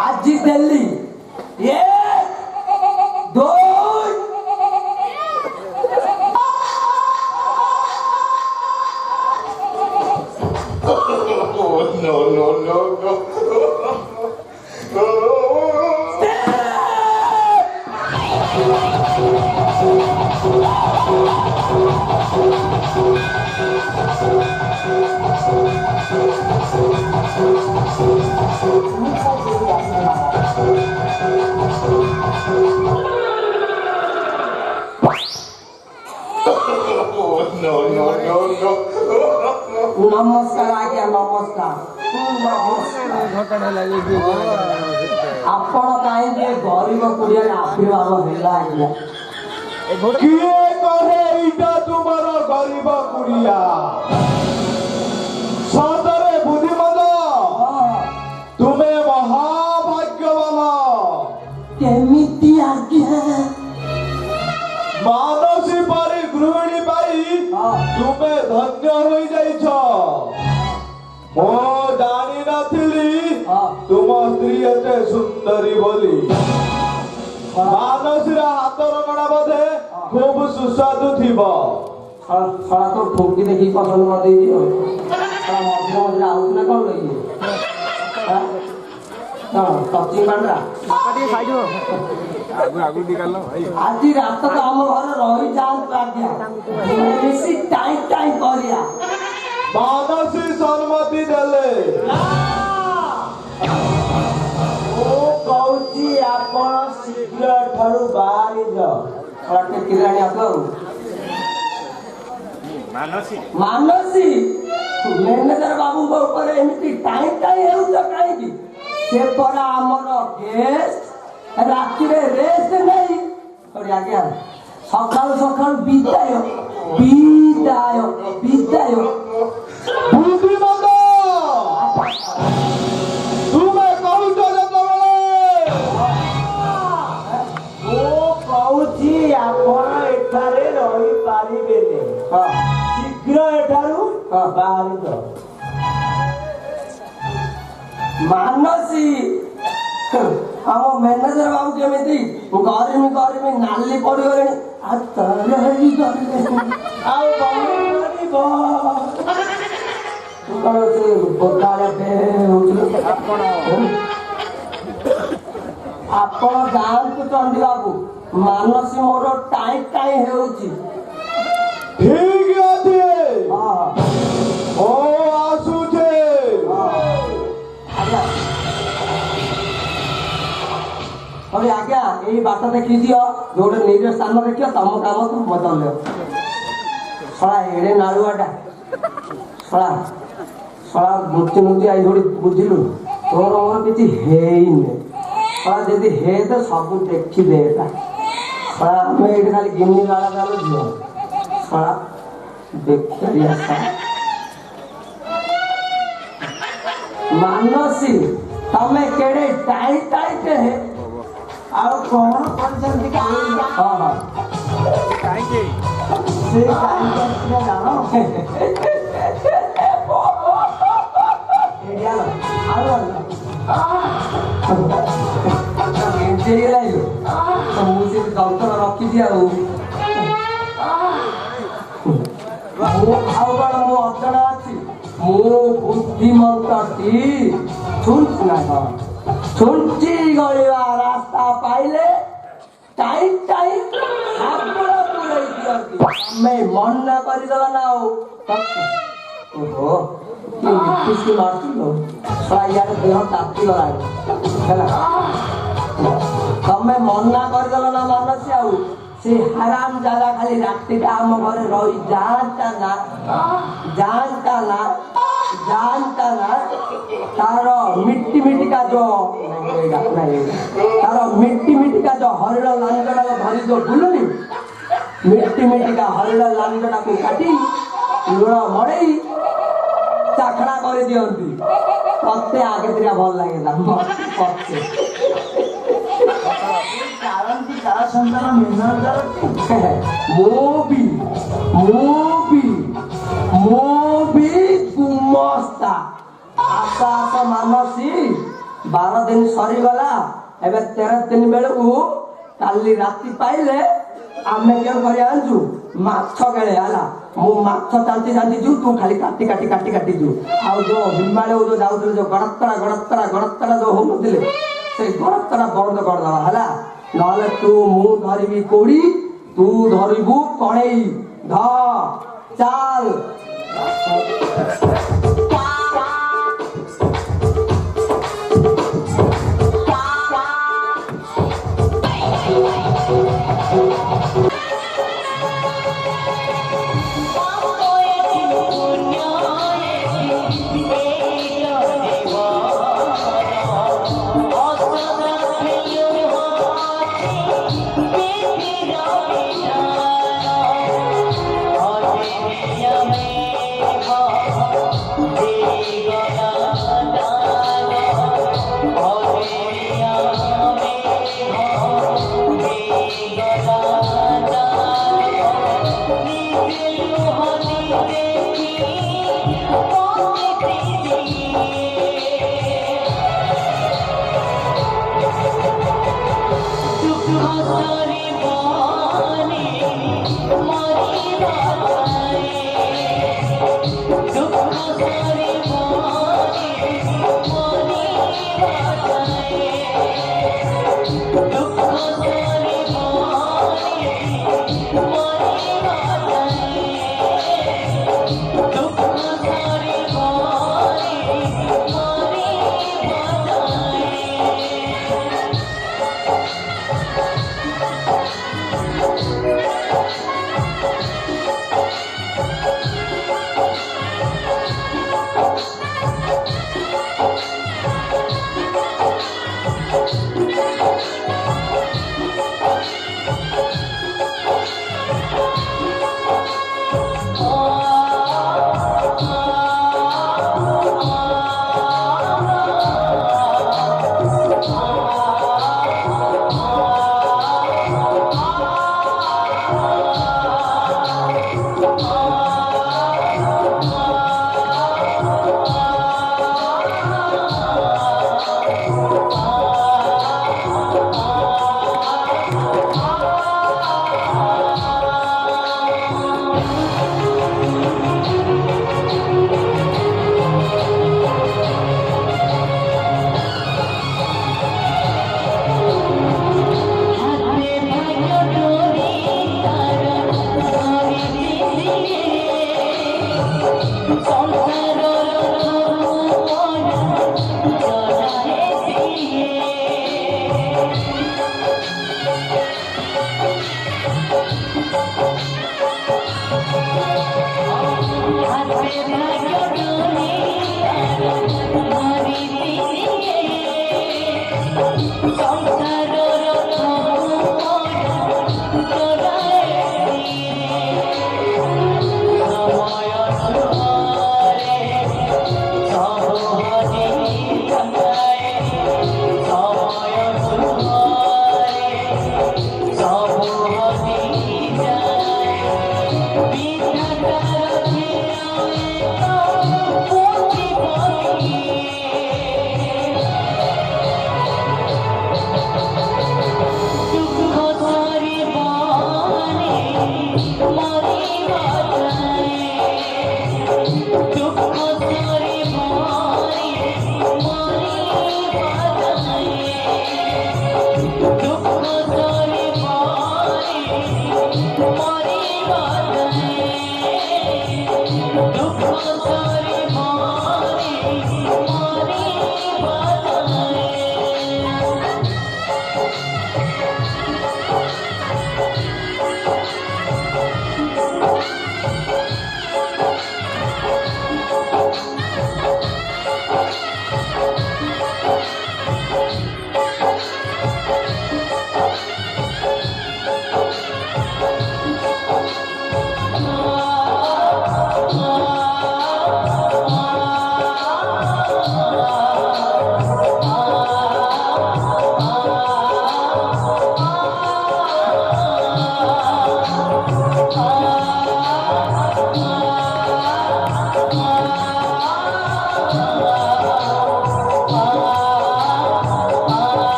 आज दिल्ली ये दो Oh, no, no, no, no. Oh, no, no, no, no. नमस्कार आज्ञा नमस्कार आपण कहीं गरीब कुड़िया आशीर्वाद है आज्ञा किए कहे इटा तुमर गरीब कुड़िया सतरे बुद्धिमान तुम्हें महाभाग्यवान केमिति आज्ञा मानसी परी गृहिणी पाई तुमे धन्य हो जाइछ मो जानी नथिली तुम स्त्री एते सुंदरी बोली मानसी हाथ रगड़ा बोधे खूब सुस्वादु थिब साला तो ठोकी देखी पसंद कर देई साला मझिरे मझिरे आउत ना कौन लगी टचिंग बांड्रा आज रात तो आम घर रही जात आज्ञा बेसी टाइम करिया मानसी सम्मति देले ओ कहूची आपण शीघ्र ठारू बाहरी जाओ साला किराणी आतो मानसी मैनेजर बाबू को ऊपर एमती टाइम हेउछ काई से परा हमर गेस्ट राति रे रेस्ट नहीं और आज्ञा सकाल सकाल विदाय बुद्धिमान तुमे कहूछ जेतबेले ओ कहूची आपण एठारे रही पारिबेने शीघ्र एठारू बाहरी जाओ मानसी हम मैनेजर बाबू केमिति गरमी नाली पड़ी गले आपण जातु चंडी बाबू मानसी मोर टाइम हेउची ठीक अछि हां ओ आसुछे अरे आज्ञा यही बाट देखी दियो जो निज स्थान देखियो तम काम तुम बदल शला एड़े नाड़ुआटा शला मुक्ति आई थोड़ी बुझिलु तोर मोर किछि हेइने शला जदि हे तो सब देखि देता शला हमें एठी खाली गिन्नी गाला गालो दियो शला देखिया सा मानसी तमे केड़े टाइट है ଆଉ କଣ କରିଛନ୍ତି କହିଲ? ହଁ ହଁ କାହିଁକି ସେ କାହିଁକି ଆସିଥିଲା ଜାଣ? ଏଇଠି ଆଣ ଆଉ ହେଇଗଲା ମୁଁ ସେ ଯନ୍ତ୍ର ରଖିଛି ଆଉ ମୁଁ ଆଉ କଣ ମୁଁ ଅଚଳ ଅଛି ମୁଁ ବୁଦ୍ଧିମନ୍ତଟି ଛୁଞ୍ଚି ଗଳିବା ରାସ୍ତା ପାଇଲେ ଟାଇମ୍ ହାବୁଳ ପୁରେଇ ଦିଅନ୍ତି ଆମେ ମନା କରିଦେବା ନା ଆଉ ଓହୋ ଖୁସି ମାରୁଥିଲ ଇଆଡେ ଦେହ ତାତିଗଲାଣି ହେଲା ତମେ ମନା କରିଦେଲ ନା ମାନସି ଆଉ ସେ ହାରାମ ଜାଗା ଖାଲି ରାତିଟା ଆମ ଘରେ ରହି ଯାଆନ୍ତା ନା ତାର ମିଟି ମିଟିକା ଯୋ ହରିଣ ଲାଞ୍ଜଟାକୁ ଧରି ଯୋ ବୁଲୁନି ମିଟି ମିଟିକା ହରିଣ ଲାଞ୍ଜଟାକୁ କାଟି ଲୁଣ ମଡେଇ ଚାଖଣା କରିଦିଅନ୍ତି ମତେ ଆଗେ ଦିଟା ଭଲ ଲାଗିଲା ତାର ସନ୍ତାନ ମୁଁ ବି ଗୁମସ୍ତା ଆସ ମାନସି 12 ଦିନ ସରିଗଲା ଏବେ 13 ଦିନ ବେଳକୁ କାଲି ରାତି ପାଇଲେ ଆମେ କେଉଁ କରି ଆଣିଛୁ ମାଛ କେଳେ ହେଲା ମୁଁ ମାଛ ଚାଞ୍ଚି ଯିବୁ ତୁ ଖାଲି କାଟି ଯିବୁ ଆଉ ଯୋଉ ହିମାଳୟ ଯୋଉ ଯାଉଥିଲେ ଯୋଉ ଗଡ଼ତରା ଯୋଉ ହଉନଥିଲେ ସେଇ ଗଡ଼ତରା ବନ୍ଦ କରିଦବା ହେଲା ନହେଲେ ମୁଁ ଧରିବି କୋଡ଼ି ତୁ ଧରିବୁ କଣେଇ ଧ ଚାଲ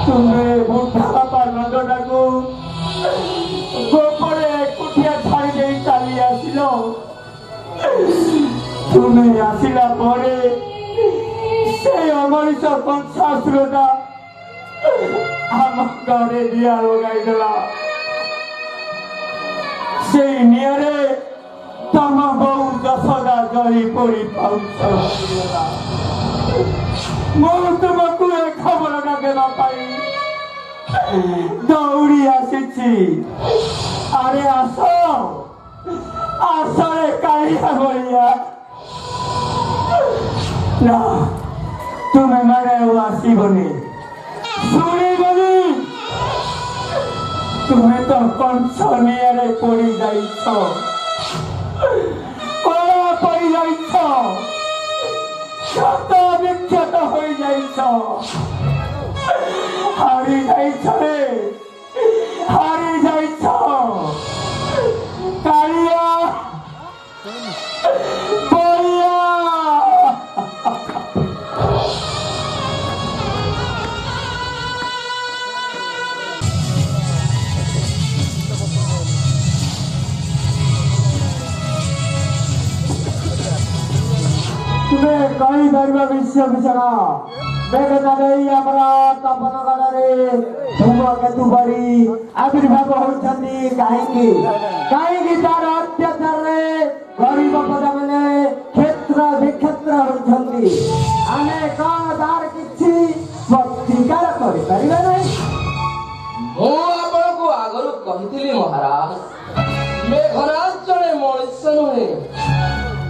तुमे बुढ़ा पानंदा को गोपरे एकुटिया छाड़ी दे चली आसिल तुमे आसिला परे से अमरीश पंचाश्रटा आम घरे दिया लगाई देला से नियरे तम बहु दशदा जरी पड़ी पाउछ मैं तुमको एक खबर न देना पाई दौड़ी आसी अरे आस आसरे कालिया भैया ना तुम्हें मारे आसबनी शुणबनी तुम्हें तो कंस निये पड़ी जाइछ कला पड़ी जाइछ क्षत विक्षत हो जाइछ हारी जाइछ रे हारी जाइछ कालिया बलिया तुम्हें कई बार विश्व विषण तपन गढ़े धूमकेतु बड़ी आविर्भाव होती कहीं तार अत्याचार गरीब प्रजा मैंने क्षेत्र विक्षेत्र होती आमे कौन तार किसी प्रतिकार करें को आगरू कही महाराज मेघराज जड़े मनीष नुहे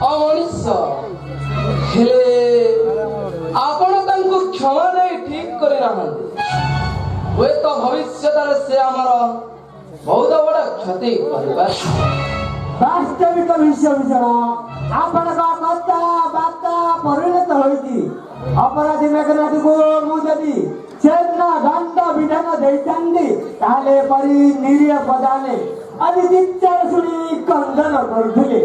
अमनीष आपण तांको क्षमा दे ठीक करे नाहंती हुए तो भविष्य से आमर बहुत बड़ा क्षति करबा वास्तविक विषय विषण आपण कथा बार्ता परिणत होती अपराधी मेघनाथ को मुझे चेतना दंड विधान देते परी निरीह प्रधाने अभी चिच्चार शुणी कंदन करुले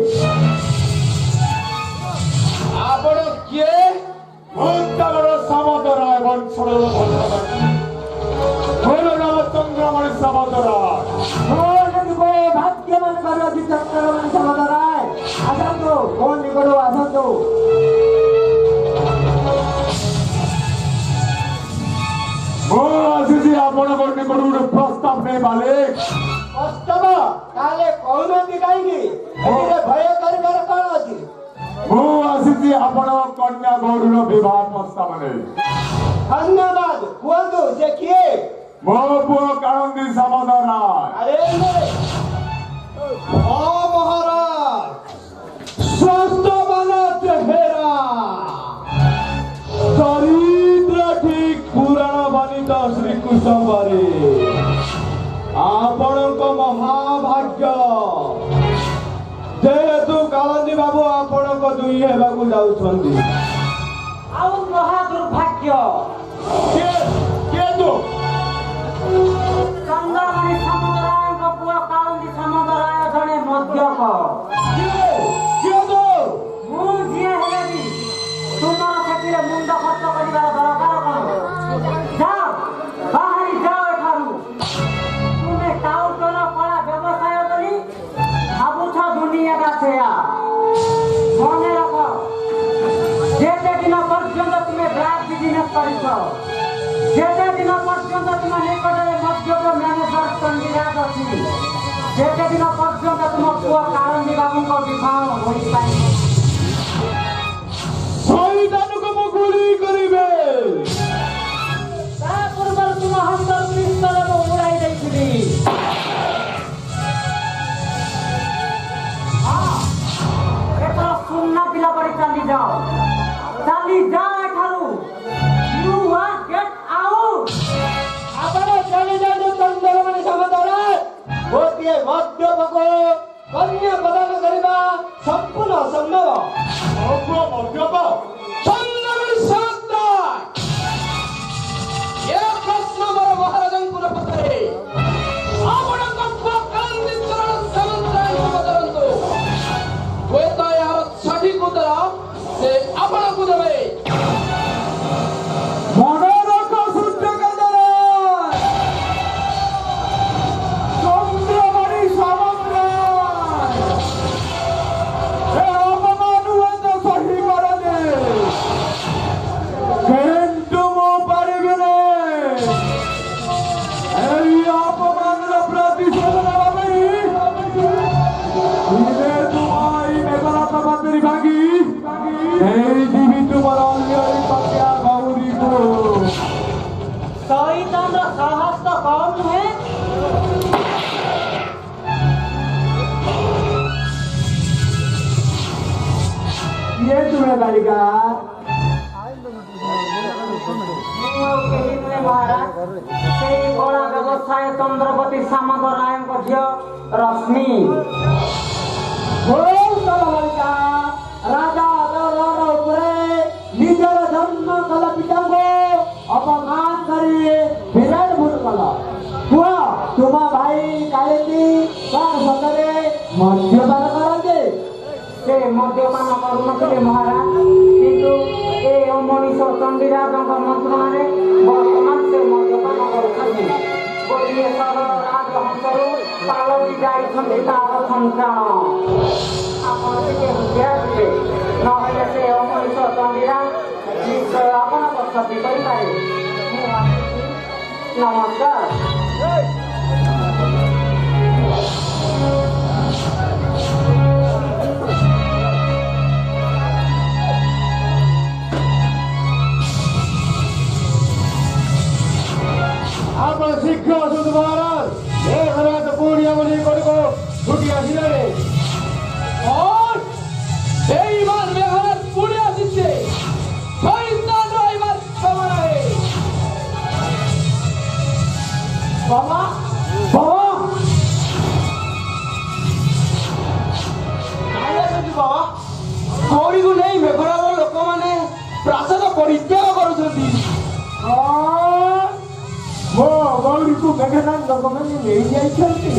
आपण किए मुक्तागर सामतराय वंशर नाम चंद्रमणि सामतराय भाग्यमान कर चंद्रमणि सामतराय आसतु कौन निकट आसतु आसी आपण निकट गोटे प्रस्ताव नहीं मालिक प्रस्ताव ताले कहते कहीं भय कर कौन अच्छी आसी आपण कन्या गौर विवाह प्रस्ताव नहीं धन्यवाद कहतु से किए मो पुओ कानंदी सामतराय अरे महाराज स्वस्थ चेहरा चरित्र ठीक पुराण बनित श्रीकृष्ण बारे आपण महाभाग्य जेहेतु कालंदी बाबू आपण दुई हेबाकू जाउछंदी आउ महा दुर्भाग्य के तू चंद्रमणि सामन्तराय पुआ कालंदी सामन्तराय जड़े मध्यक के तू मु जिए हेले भी तुमर सेतिरे मुंड खर्च करिबार दरकार कोन जाओ बाहरी जाओ एठारु तुमे टाउटन चंडीराज अच्छी जेते दिन पर्यंत तुम पुआ कारणदी बाबू को विवाह होई पाई शैतान को मुगुली करिबे ता पूर्व तुम हंतर पिस्तल को उड़ाई दैथिली हां एतो सुन्ना पिला पड़ी चली जा ठारू यू आर गेट आउट ଆପଣ ଚାଲି ଯାଆନ୍ତୁ ଚନ୍ଦ୍ରମଣି ସମୁଦ୍ରରେ ଗୋଟିଏ ମଦ୍ୟପକୁ କନ୍ୟା ପ୍ରଦାନ କରିବା ସମ୍ପୂର୍ଣ୍ଣ ଅସମ୍ଭବ। ମଦ୍ୟପ ଚନ୍ଦ୍ରମଣି ସମୁଦ୍ର ଏ ପ୍ରଶ୍ନ ମୋର ମହାରାଜଙ୍କୁ ପଚାରେ ଆପଣଙ୍କ ପୁଅ କାନ୍ତି ଚରଣ ସମୁଦ୍ରଙ୍କୁ ପଚାରନ୍ତୁ ହୁଏତ ଏହାର ସଠିକ ଉତ୍ତର ସେ ଆପଣଙ୍କୁ ଦେବେ। शैतान साहस तो कम है ये तुम्हें बालिका महाराज से कला व्यवसाय चंद्रपति सामंत राय झील रश्मि बालिका राजा निजर जन्म कल पिता को अपमान करी विराट भूल कल कुह तुम भाई कालिंदी सतरे मद्यपान करते से मद्यपान करुनथिले महाराज किंतु ए मनीष चंडीराज मंत्रण वर्तमान से मद्यपान करुछथि गोटे सरल राजहंसरू पालटी जाइछथि तार संतान आपण टिके हुशियार नहेले से मनीष चंडीराज निश्चय आपण क्षति करिपारे नमस्कार ଆପଣ ଶୀଘ୍ର ଆସନ୍ତୁ ମହାରାଜ ଏ ଘର ପୁଣି ଆମ ନିକଟକୁ ଛୁଟି ଆସିଲାଣି এইবার মেঘারাজ পুড়ে আসছে শৈতান এইবার সময় বাবা বাবা বাবা ଗୌରୀକୁ ନେଇ ମେଘରାଜର ଲୋକମାନେ ପ୍ରାସାଦ ପରିତ୍ୟାଗ କରୁଛନ୍ତି। ମୋ ଗୌରୀକୁ ମେଘନାଥ ଲୋକମାନେ ନେଇଯାଇଛନ୍ତି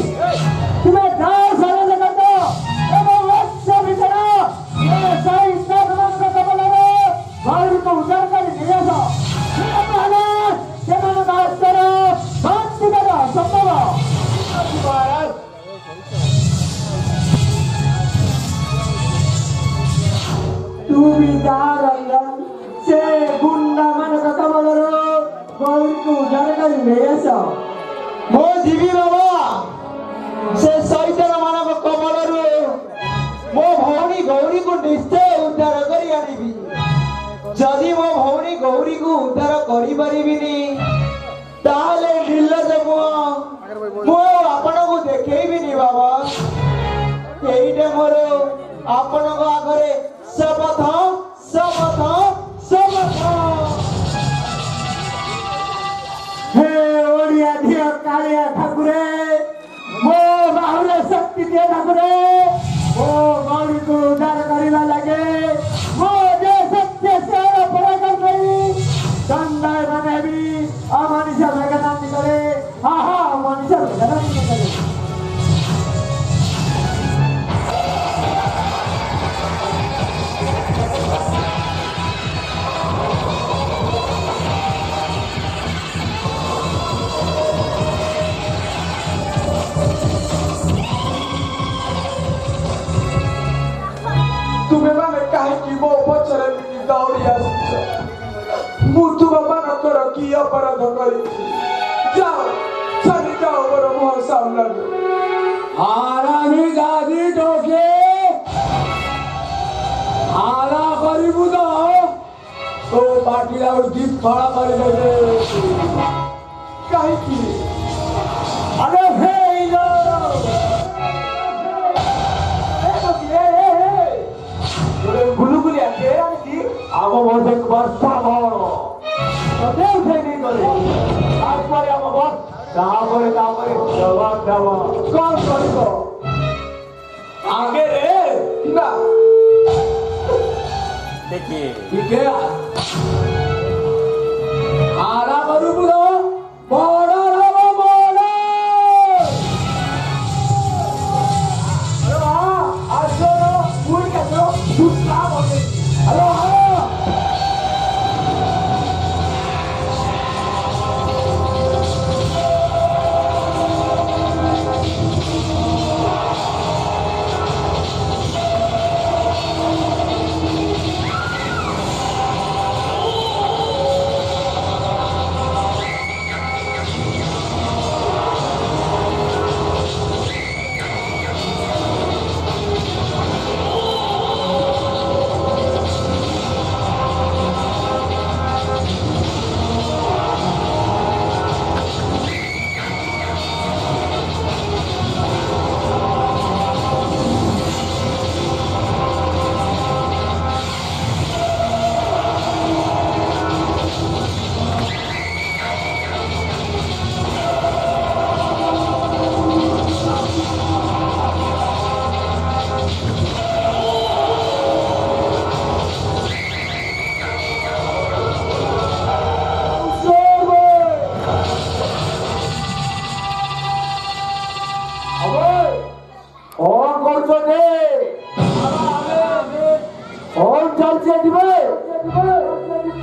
ତୁମେ ଯାଅ ସାରା ଜଗତ ଏବଂ ବର୍ଷ ଭିତରେ ଗୌରୀକୁ ଉଦ୍ଧାର କରି ନେଇଆସ ସେମାନଙ୍କ ହସ୍ତର ବଞ୍ଚିବାର ଅସମ୍ଭବ। ମହାରାଜ ତୁ ବି ଯା ରଞ୍ଜନ ସେ ଗୁଣ୍ଡା ମାନଙ୍କ କବଳରୁ ଗୌରୀକୁ ଉଦ୍ଧାର କରି ନେଇଆସ। ମୋ ଯିବି ବାବା ସେ ଶୈତାନ ମାନଙ୍କ କବଳରୁ ମୋ ଭଉଣୀ ଗୌରୀକୁ ନିଶ୍ଚୟ ଉଦ୍ଧାର କରି ଆଣିବି। ଯଦି ମୋ ଭଉଣୀ ଗୌରୀକୁ ଉଦ୍ଧାର କରିପାରିବିନି ତାହେଲେ ନିର୍ଲଜ ମୁଁ ଆପଣଙ୍କୁ ଦେଖେଇବିନି ବାବା। ଏଇଟା ମୋର ଆପଣଙ୍କ ଆଗରେ ଶପଥ ଶପଥ ଶପଥ। हे ओडिया धिया कालिया ठाकुरे मो बाहुरे शक्ति दिए ठाकुरे मो गौरी को उद्धार करने लगे मो जे सत्य से पराक्रम नहीं चंदाय बने भी अमनुष्य मेघनाथ करे हाँ हाँ मनुष्य मेघनाथ करे। ତୁମେ ମାନେ କାହିଁକି ମୋ ପଛରେ ଦୌଡ଼ି ଆସିଛ? ମୁଁ ତୁମମାନଙ୍କର କି ଅପରାଧ କରିଛି? ଯାଅ ଛାଡ଼ି ଯାଅ ମୋର ମୁହଁ ମୋ ସାମ୍ନାରେ ହାରାମି ଗାଦି ଟୋକେ ହାରା କରିବୁ ତ ତୋ ପାଟିରେ ଆଉ ଦି ଫଳା କରିଦେବେ କାହିଁକି ଆରେ ହେଇଲୋ ଗୁଲୁଗୁଲି ଆସେ ଆଣିକି ଆମ ବୋଧେ ବର୍ଷା ଭଣ ତତେ ଉଠେଇ ନେଇ ଗଲେ ତାପରେ ଆମ ବସ୍ ତାପରେ ଜବାବ ଦେବ କଣ କରିବ ଆଗରେ ନା ଟିକେ ହାରା କରିବୁ ତ ବଡ଼ ହବ ବଡ଼ ଆରେ ବାହା ଆସ ପୁଣି ଆସ ଦୁଷ୍ଟା ବନେ ହ୍ୟାଲୋ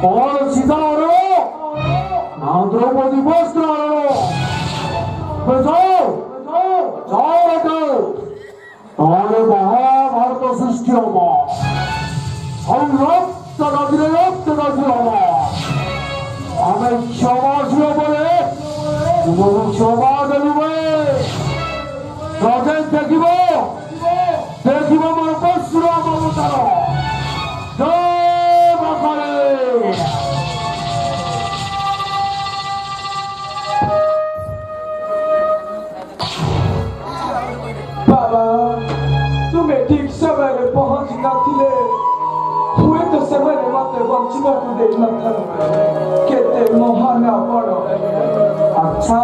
कौन सीधा ना द्रौपदी वस्त्र जाओ ताहले महाभारत सृष्टि हम रक्त नदी हम आम क्षमा बोले तुमको क्षमा देवे देख मोर पशुर ममतार बाबा तुमे ठीक समय पहुंच नथिले हुए तो समय मते बंचिबाकू दे नथन केते महान आपण अच्छा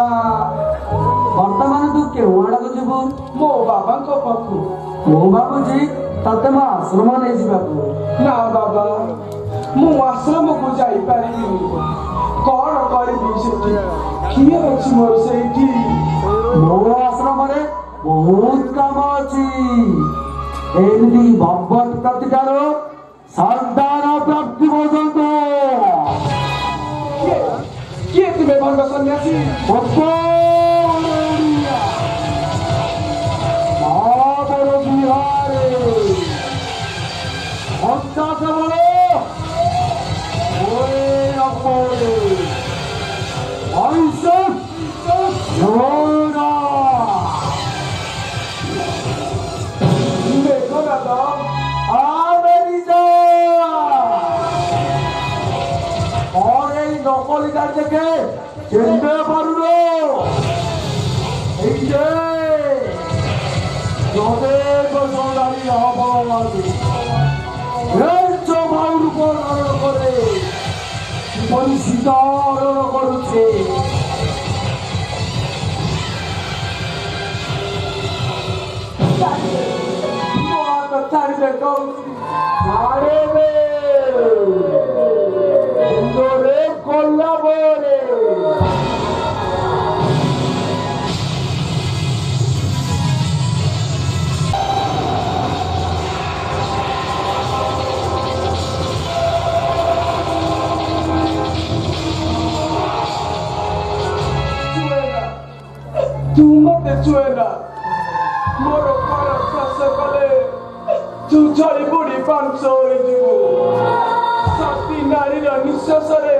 वर्तमान तू केवाड़ा को जीवु मो बाबा को पाखु मो बाबूजी तते मा आश्रम नहीं जीवाकू ना बाबा मु आश्रम को जाई पारिबी कौन करबी सेठी किए अछि मोर सेठी मो आश्रम रे बहुत काम अछि एमदी भगवत प्रतिकार संतान प्राप्ति पर्यंत किए तुमे भंग सन्यासी महाबर बिहारे हत्या केवल নকলি গাড়ি থেকে চিনতে পারলো এই যে যদের গাড়ি হওয়া ভাউর উপর আরোহণ করে পরিচিত আরোহণ করছে ছাড়বে ছাড়বে সুন্দরে কোল্লাবরে तू मते छुएना मोर पर श्वास कले तू झड़ी बुढ़ी पांच होइजिबु सती नारीर निश्वासरे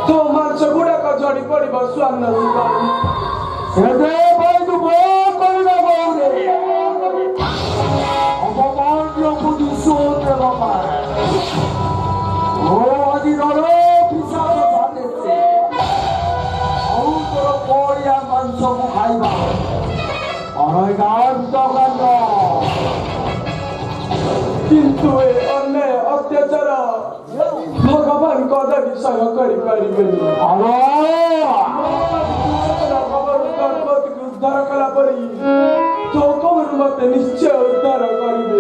तो मांस गुड़ाक झड़ी पड़िब स्वान्न जीवन सेदेव କିନ୍ତୁ ଏ ଅନ୍ୟାୟ ଅତ୍ୟାଚାର ଭଗବାନ କଦାପି ସହ୍ୟ କରିପାରିବେନି। ଗର୍ଭବତୀକୁ ଉଦ୍ଧାର କଲା ପରି ଚୌକରୁ ମତେ ନିଶ୍ଚୟ ଉଦ୍ଧାର କରିବେ।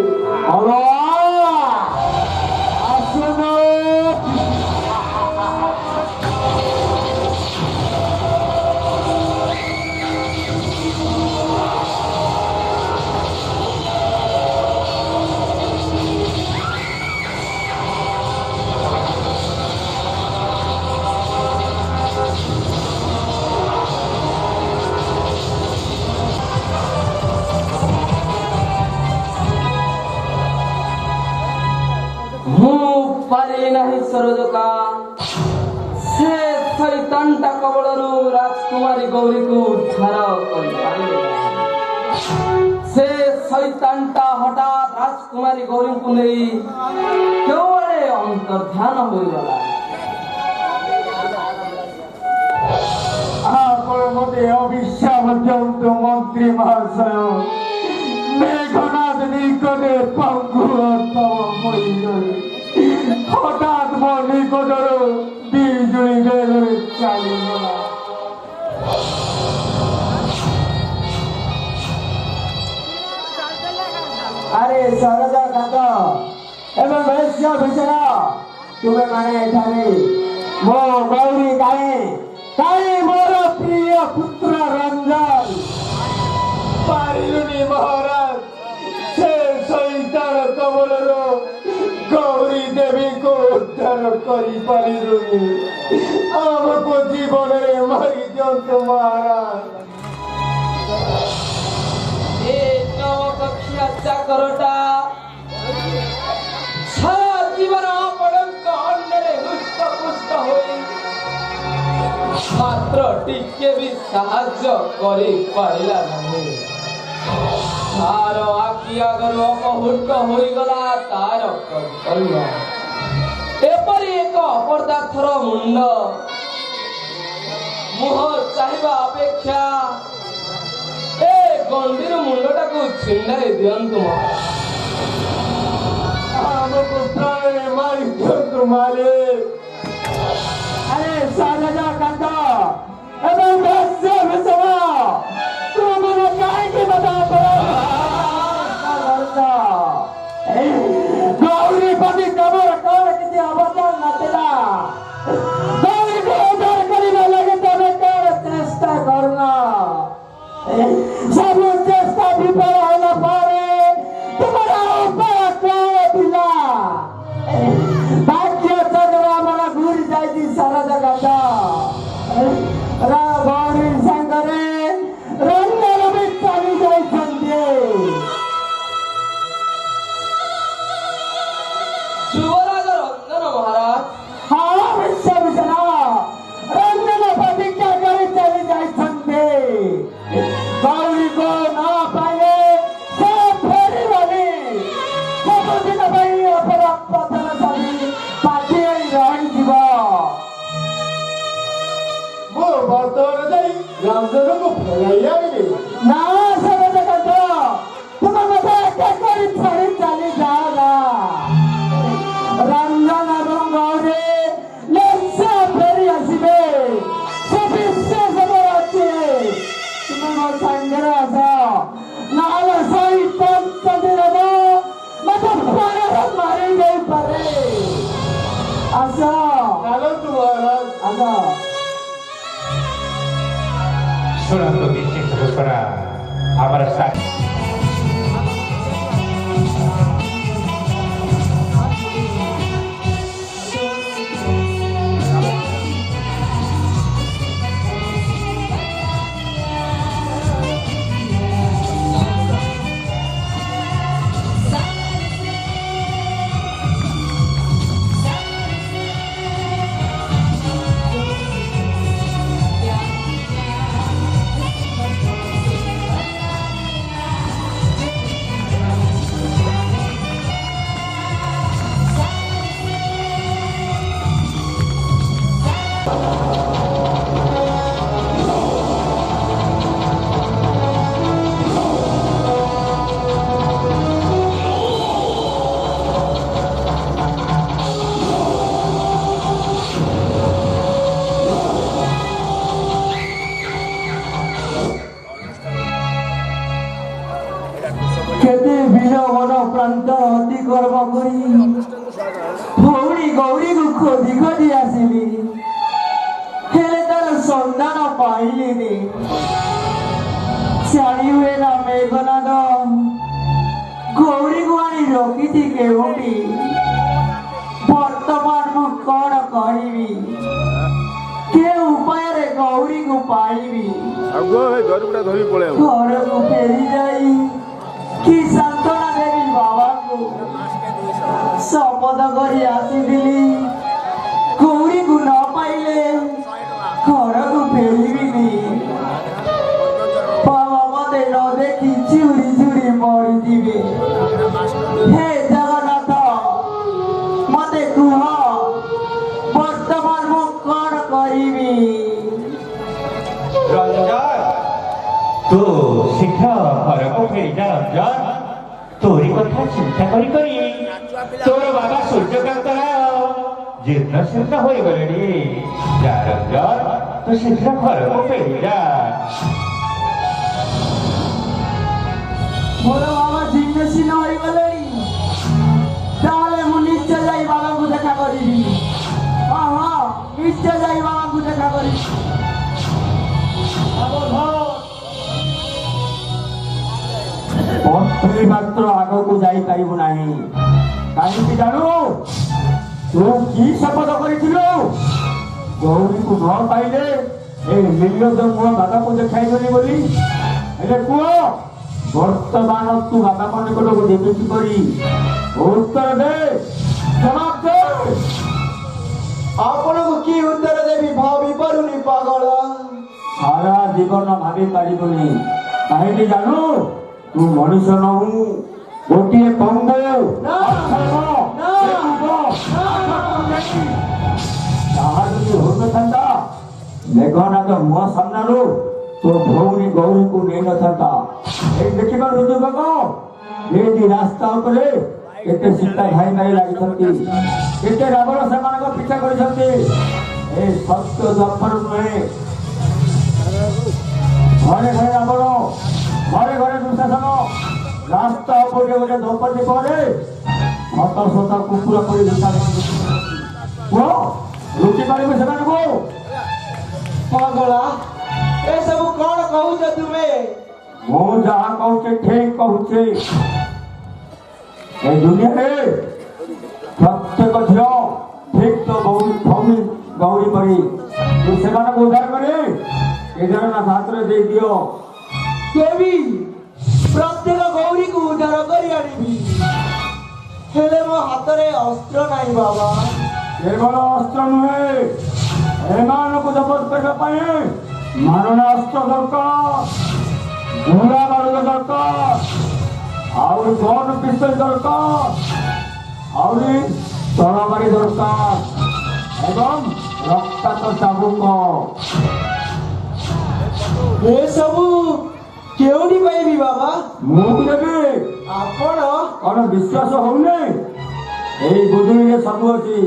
ପାରି ନାହିଁ ସରୋଜକା ସେ ଶୈତାନଟା କବଳରୁ ରାଜକୁମାରୀ ଗୌରୀକୁ ଉଦ୍ଧାର କରିପାରିଲେ। ସେ ଶୈତାନଟା ହଠାତ୍ ରାଜକୁମାରୀ ଗୌରୀଙ୍କୁ ନେଇ କେଉଁଆଡ଼େ ଅନ୍ତର୍ଧ୍ୟାନ ହୋଇଗଲା। ଆପଣ ମତେ ଅଭିଶାପ ଦିଅନ୍ତୁ ମନ୍ତ୍ରୀ ମହାଶୟ। ମେଘନାଥ ନିକଟରେ ପଙ୍ଗୁ ହଠାତ୍ ମୋ ନିକଟରୁ ବିଜୁଳି ବେଗରେ ଚାଲିଗଲା। ଆରେ ସରୋଜ କାନ୍ତ ଏବଂ ବେଶ୍ୟ ବିଷୟ ତୁମେ ମାନେ ଏଠାରେ ମୋ ଗୌରୀ କାହିଁ ମୋର ପ୍ରିୟ ପୁତ୍ର ରଞ୍ଜନ ପାରିଲୁନି ମହାରାଜ। ସେ ଶୈତାନ କବଳରୁ ଗୌରୀ ଦେବୀକୁ ଉଦ୍ଧାର କରିପାରିଲୁନି। ଆମକୁ ଜୀବନରେ ମାରି ଦିଅନ୍ତୁ ମହାରାଜ। ଏ ନବକକ୍ଷିଆ ଚାକରଟା ସାରା ଜୀବନ ଆପଣଙ୍କ ଅନ୍ନରେ ହୃଷ୍ଟପୁଷ୍ଟ ହୋଇ ମାତ୍ର ଟିକେ ବି ସାହାଯ୍ୟ କରିପାରିଲା ନାହିଁ। ତାର ଆଖି ଆଗରୁ ଅପହୃତ ହୋଇଗଲା ତାର କର୍ତ୍ତବ୍ୟ। ଏପରି ଏକ ଅପଦାର୍ଥର ମୁଣ୍ଡ ମୁହଁ ଚାହିଁବା ଅପେକ୍ଷା ଏ ଗଣ୍ଡିର ମୁଣ୍ଡଟାକୁ ଛିଣ୍ଡାଇ ଦିଅନ୍ତୁ। ଆମକୁ ପ୍ରାଣରେ ମାରି ଦିଅନ୍ତୁ ମାଲିକ। ଆରେ ସରୋଜ କାନ୍ତ ଏବଂ ବେଶ୍ୟ ବିଷୟ ତୁମମାନେ କାହିଁକି ମତେ ଗୌରୀ ପ୍ରତି ତମର କଣ କିଛି ଅବଦାନ ନଥିଲା? ଗୌରୀକୁ ଉଦ୍ଧାର କରିବା ଲାଗି ତମେ କଣ ଚେଷ୍ଟା କରୁନ? ସବୁ ଚେଷ୍ଟା ବିଫଳ ହେଲା ପରେ ତୁମର ଉପାୟ କଣ ଥିଲା? ଭାଗ୍ୟ ଚକ୍ର ଆମର ଘୁରି ଯାଇଛି ସରୋଜ କାନ୍ତ। ଗୌରୀ ସାଙ୍ଗରେ ରଞ୍ଜନ ବି ଚାଲି ଯାଇଛନ୍ତି। ଯୁବରାଜ ରଞ୍ଜନ ମହାରାଜ ହଁ ବିଶ୍ୱଭୂଷଣ ରଞ୍ଜନ ପ୍ରତିଜ୍ଞା କରି ଚାଲି ଯାଇଛନ୍ତି। ଗୌରୀକୁ ନ ପାଇଲେ ସେ ଫେରିବନି। ସବୁଦିନ ପାଇଁ ଅପରାଧ ପଥର ଛାଡ଼ି ପାଖି ରହିଯିବ। ମୁଁ ବର୍ତ୍ତମାନ ଯାଇ ରଞ୍ଜନକୁ ଫେରାଇ ଆଣିବି। ନା ସରୋଜ କାନ୍ତ ତୁମେ ମତେ ଏକା କରି ଛାଡ଼ି ଚାଲି ଯାଅ। ରଞ୍ଜନ ଏବଂ ଗୌରୀ ନିଶ୍ଚୟ ଫେରି ଆସିବେ। ସେ ବିଶ୍ୱାସ ମୋର ଅଛି। ତୁମେ ମୋ ସାଙ୍ଗରେ ଆସ, ନହେଲେ ଶୈତାନ ଚଣ୍ଡୀରାଜ ମତେ ପ୍ରାଣରେ ମାରି ଦେଇପାରେ। ଆସ ଚାଲନ୍ତୁ ମହାରାଜ ଆସ। ଶୁଣନ୍ତୁ ବିଶେଷ ପୁଷ୍ପରା ଆମର କେତେ ବିଲ ବନ ପ୍ରାନ୍ତ ଅତିକ୍ରମ କରି ଭଉଣୀ ଗୌରୀକୁ ଖୋଜି ଖୋଜି ଆସିଲି, ହେଲେ ତାର ସନ୍ଧାନ ପାଇଲିନି। ଛାଡ଼ି ହୁଏ ନା ମେଘନାଦ, ଗୌରୀକୁ ଆଣି ରଖିଛି କେଉଁଠି? ବର୍ତ୍ତମାନ ମୁଁ କଣ କରିବି? କେଉଁ ଉପାୟରେ ଗୌରୀକୁ ପାଇବି? ଘରକୁ ଫେରି ଯାଇ କି ସାନ୍ତ୍ୱନା ଦେବି ବାବାଙ୍କୁ? ଶପଥ କରି ଆସିଥିଲି, ଗୌରୀକୁ ନ ପାଇଲେ ଘରକୁ ଫେରିବିନି। ବାବା ମତେ ନ ଦେଖି ଚୁରି ଚୁରି ମରିଯିବେ। ହେ ଜଗନ୍ନାଥ, ମତେ କୁହ ବର୍ତ୍ତମାନ ମୁଁ କଣ କରିବି? ରଞ୍ଜନ, ତୁ ଶୀଘ୍ର ଘରକୁ ଫେରିଯା। ରଞ୍ଜନ, ତୋରି କଥା ଚିନ୍ତା କରି କରି ତୋର ବାବା ସୂର୍ଯ୍ୟକାନ୍ତ ରାୟ ଜୀର୍ଣ୍ଣ ଶୀର୍ଣ୍ଣ ହୋଇଗଲେଣି। ଯା ରଞ୍ଜନ, ତୁ ଶୀଘ୍ର ଘରକୁ ଫେରିଯା। ମୋର ବାବା ଜୀର୍ଣ୍ଣ ଶୀର୍ଣ୍ଣ ହୋଇଗଲେଣି, ତାହେଲେ ମୁଁ ନିଶ୍ଚୟ ଯାଇ ବାବାଙ୍କୁ ଦେଖା କରିବି। ହଁ ହଁ, ନିଶ୍ଚୟ ଯାଇ ବାବାଙ୍କୁ ଦେଖା କରିବି। ପଥୁରୀ ମାତ୍ର ଆଗକୁ ଯାଇପାରିବୁ ନାହିଁ। କାହିଁକି ଜାଣୁ? ତୁ କି ଶପଥ କରିଥିଲୁ? ଗୌରୀକୁ ନ ପାଇଲେ ଏ ନିର୍ଲଜ ମୁହଁ ବାବାକୁ ଦେଖାଇବନି ବୋଲି। ହେଲେ କୁହ, ବର୍ତ୍ତମାନ ତୁ ବାବାଙ୍କ ନିକଟକୁ ଯେମିତି କରି ଉତ୍ତର ଦେ, ଜବାବ ଦେ। ଆପଣଙ୍କୁ କି ଉତ୍ତର ଦେବି ଭାବି ପାରୁନି ପାଗଳ। ସାରା ଜୀବନ ଭାବି ପାରିବୁନି। କାହିଁକି ଜାଣୁ? ତୁ ମଣିଷ ନହୁଁ, ଗୋଟିଏ ପଙ୍ଗୁ। ତାହା ଯଦି ହୋଇନଥାନ୍ତା, ମେଘନାଦ ମୁହଁ ସାମ୍ନାରୁ ତୋ ଭଉଣୀ ଗୌରୀକୁ ନେଇନଥାନ୍ତା। ଏଇ ଦେଖିପାରୁ ଯୁବକ, ଏଇଠି ରାସ୍ତା ଉପରେ କେତେ ସୀତା ଭାଇ ଭାଇ ଲାଗିଛନ୍ତି, କେତେ ରାବଣ ସେମାନଙ୍କ ପିଛା କରିଛନ୍ତି। ଏ ସତ୍ୟ ଦ୍ୱାପର ନୁହେଁ। ଘରେ ଘରେ ରାବଣ, ଘରେ ଘରେ ଦୁଃଶାସନ। ରାସ୍ତା ଉପରେ ଗୋଟେ ଦ୍ରୌପଦୀ ପରେ ଶତ ଶତ କୁକୁର ପରି କୁହ, ଲୁଚି ପାରିବୁ ସେମାନଙ୍କୁ? ପାଗଳା, ଏସବୁ କଣ କହୁଛ ତୁମେ? ମୁଁ ଯାହା କହୁଛି ଠିକ କହୁଛି। ଏ ଦୁନିଆରେ ପ୍ରତ୍ୟେକ ଝିଅ ଠିକ ତ ଭଉଣୀ ଗୌରୀ ପରି। ତୁ ସେମାନଙ୍କୁ ଉଦ୍ଧାର କରି କେଦାରନାଥ ହାତରେ ଦେଇଦିଅ। ଦେବି, ପ୍ରତ୍ୟେକ ଗୌରୀକୁ ଉଦ୍ଧାର କରି ଆଣିବି, ହେଲେ ମୋ ହାତରେ ଅସ୍ତ୍ର ନାହିଁ ବାବା। କେବଳ ଅସ୍ତ୍ର ନୁହେଁ, ଏମାନଙ୍କୁ ଜବତ କରିବା ପାଇଁ ମାରଣାସ୍ତ୍ର ଦରକାର, ଗୁଳା ବାରୁଦ ଦରକାର, ଆହୁରି ଗନ୍ ପିସ୍ତଲ ଦରକାର, ଆହୁରି ତରବାରୀ ଦରକାର ଏବଂ ରକ୍ତାକ୍ତ ଚାବୁକ। ଏସବୁ କେଉଁଠି ପାଇବି ବାବା? ମୁଁ ଦେବି। ଆପଣ? କଣ ବିଶ୍ୱାସ ହଉନି? ଏଇ ବୁදුଳିରେ ସବୁ ଅଛି।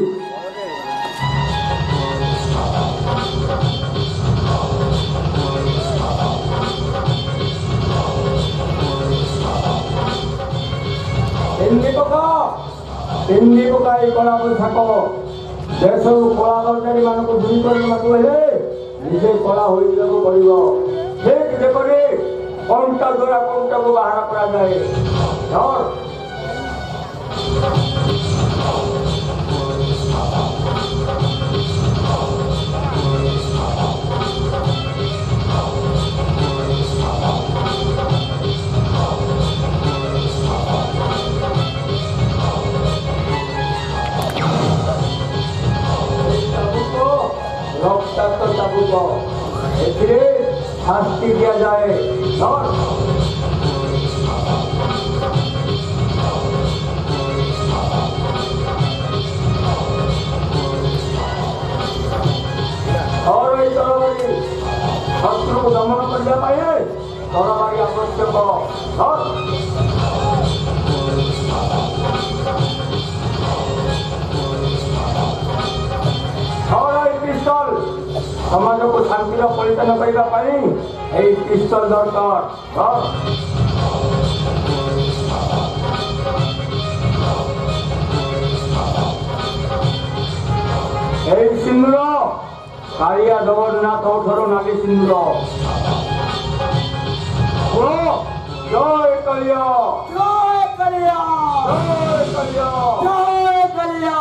ତିନି ପକା ଏଇ କଳା ପୋଷାକ। ଦେଶରୁ କଳା କର୍ମଚାରୀ ମାନଙ୍କୁ ଦୂରୀ କରିବାକୁ ହେଲେ ନିଜେ କଳା ହୋଇଯିବାକୁ ପଡିବ। ଠିକ ଯେପରି କଣ୍ଟା ଦ୍ୱାରା କଣ୍ଟାକୁ ବାହାର କରାଯାଏ। রক্তাক্ত চাবুক, এতে শাস্তি দেওয়া যায়। শত্রুকে দমন করা পায়ে তরবারি আবশ্যক। পিস্তল সমাজକୁ ଶାନ୍ତିର ପରିଚାଳନା କରିବା ପାଇଁ ଏଇ ପିସ୍ତଲ ଦରକାର। এই সিন্দুর কালিয়া জগন্নাথ অঠর নাকি সিন্দুর জয় কালিয়া জয় কালিয়া জয় কালিয়া জয় কালিয়া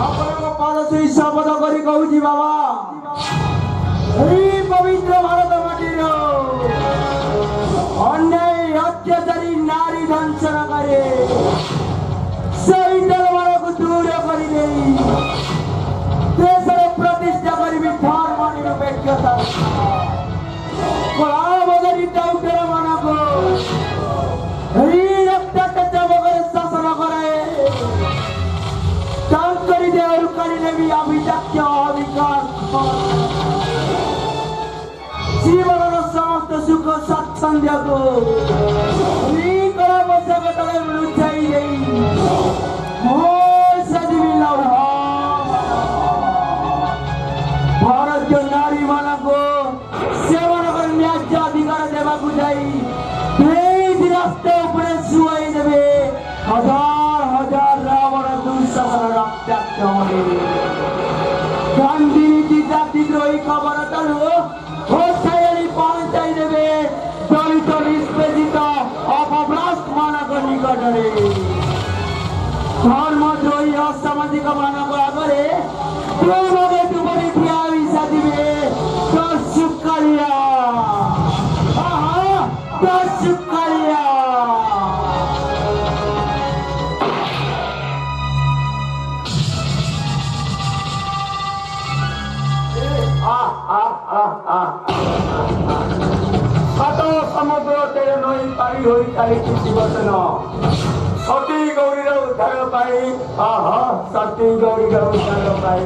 ଆପଣଙ୍କ ପାଦ ସେଇ ଶପଥ କରି କହୁଛି ବାବା ଏହି ପବିତ୍ର ଭାରତ ମାଟିର ଅନ୍ୟାୟ ଅତ୍ୟାଚାରୀ ନାରୀ ଧ୍ୱଂସନକାରୀ ସେହି ଦଳମାନଙ୍କୁ ଦୂର କରିଦେଇ ଦେଶରେ ପ୍ରତିଷ୍ଠା କରିବି ଧର୍ମ ନିରପେକ୍ଷତା କଳାବଦୀ ଟାଉଟର ମାନଙ୍କୁ ଏହି ରକ୍ତାକ୍ତ ଚାବକରେ ଶାସନ କରାଏ ତାଙ୍କରି ଦେହରୁ କାଢ଼ି ନେବି ଆଭିଜାତ୍ୟ ଅବିକାଶ ଜୀବନର ସମସ୍ତ ସୁଖ ସ୍ୱାଚ୍ଛନ୍ଦ୍ୟକୁ ଏହି କଳା ପୋଷାକ ତଳେ ଲୁଚାଇ ଦେଇ ଭାରତୀୟ ନାରୀ ମାନଙ୍କୁ ସେମାନଙ୍କର ନ୍ୟାଯ୍ୟ ଅଧିକାର ଦେବାକୁ ଯାଇ ଏହି ରାସ୍ତା ଉପରେ ଶୁଆଇ ଦେବେ ହଜାର ହଜାର ରାବଣ ଦୁଃଶାସନ ରକ୍ତାକ୍ତ ଗାନ୍ଧୀ ନୀତି ଜାତିଦ୍ରୋହୀ ଖବର ତଳୁ ଘୋଷାଇ ପହଞ୍ଚାଇ ଦେବେ ଦଳିତ ନିଷ୍ପେଷିତ ଅପଭ୍ରଷ୍ଟ ମାନଙ୍କ ନିକଟରେ ଧର୍ମଦ୍ରୋହୀ ଅସାମାଜିକ ମାନଙ୍କ ଆଗରେ ଡୁବରି ଠିଆ ହୋଇ ସାଜିବେ ଦର୍ଶୁକାଳିଆ ଦର୍ଶୁକାଳିଆ সাত সমুদ্র তেরে নই পারি হই চালিছি জীবন সতী গৌরীর উদ্ধার পাই সতী গৌরীর উদ্ধার পাই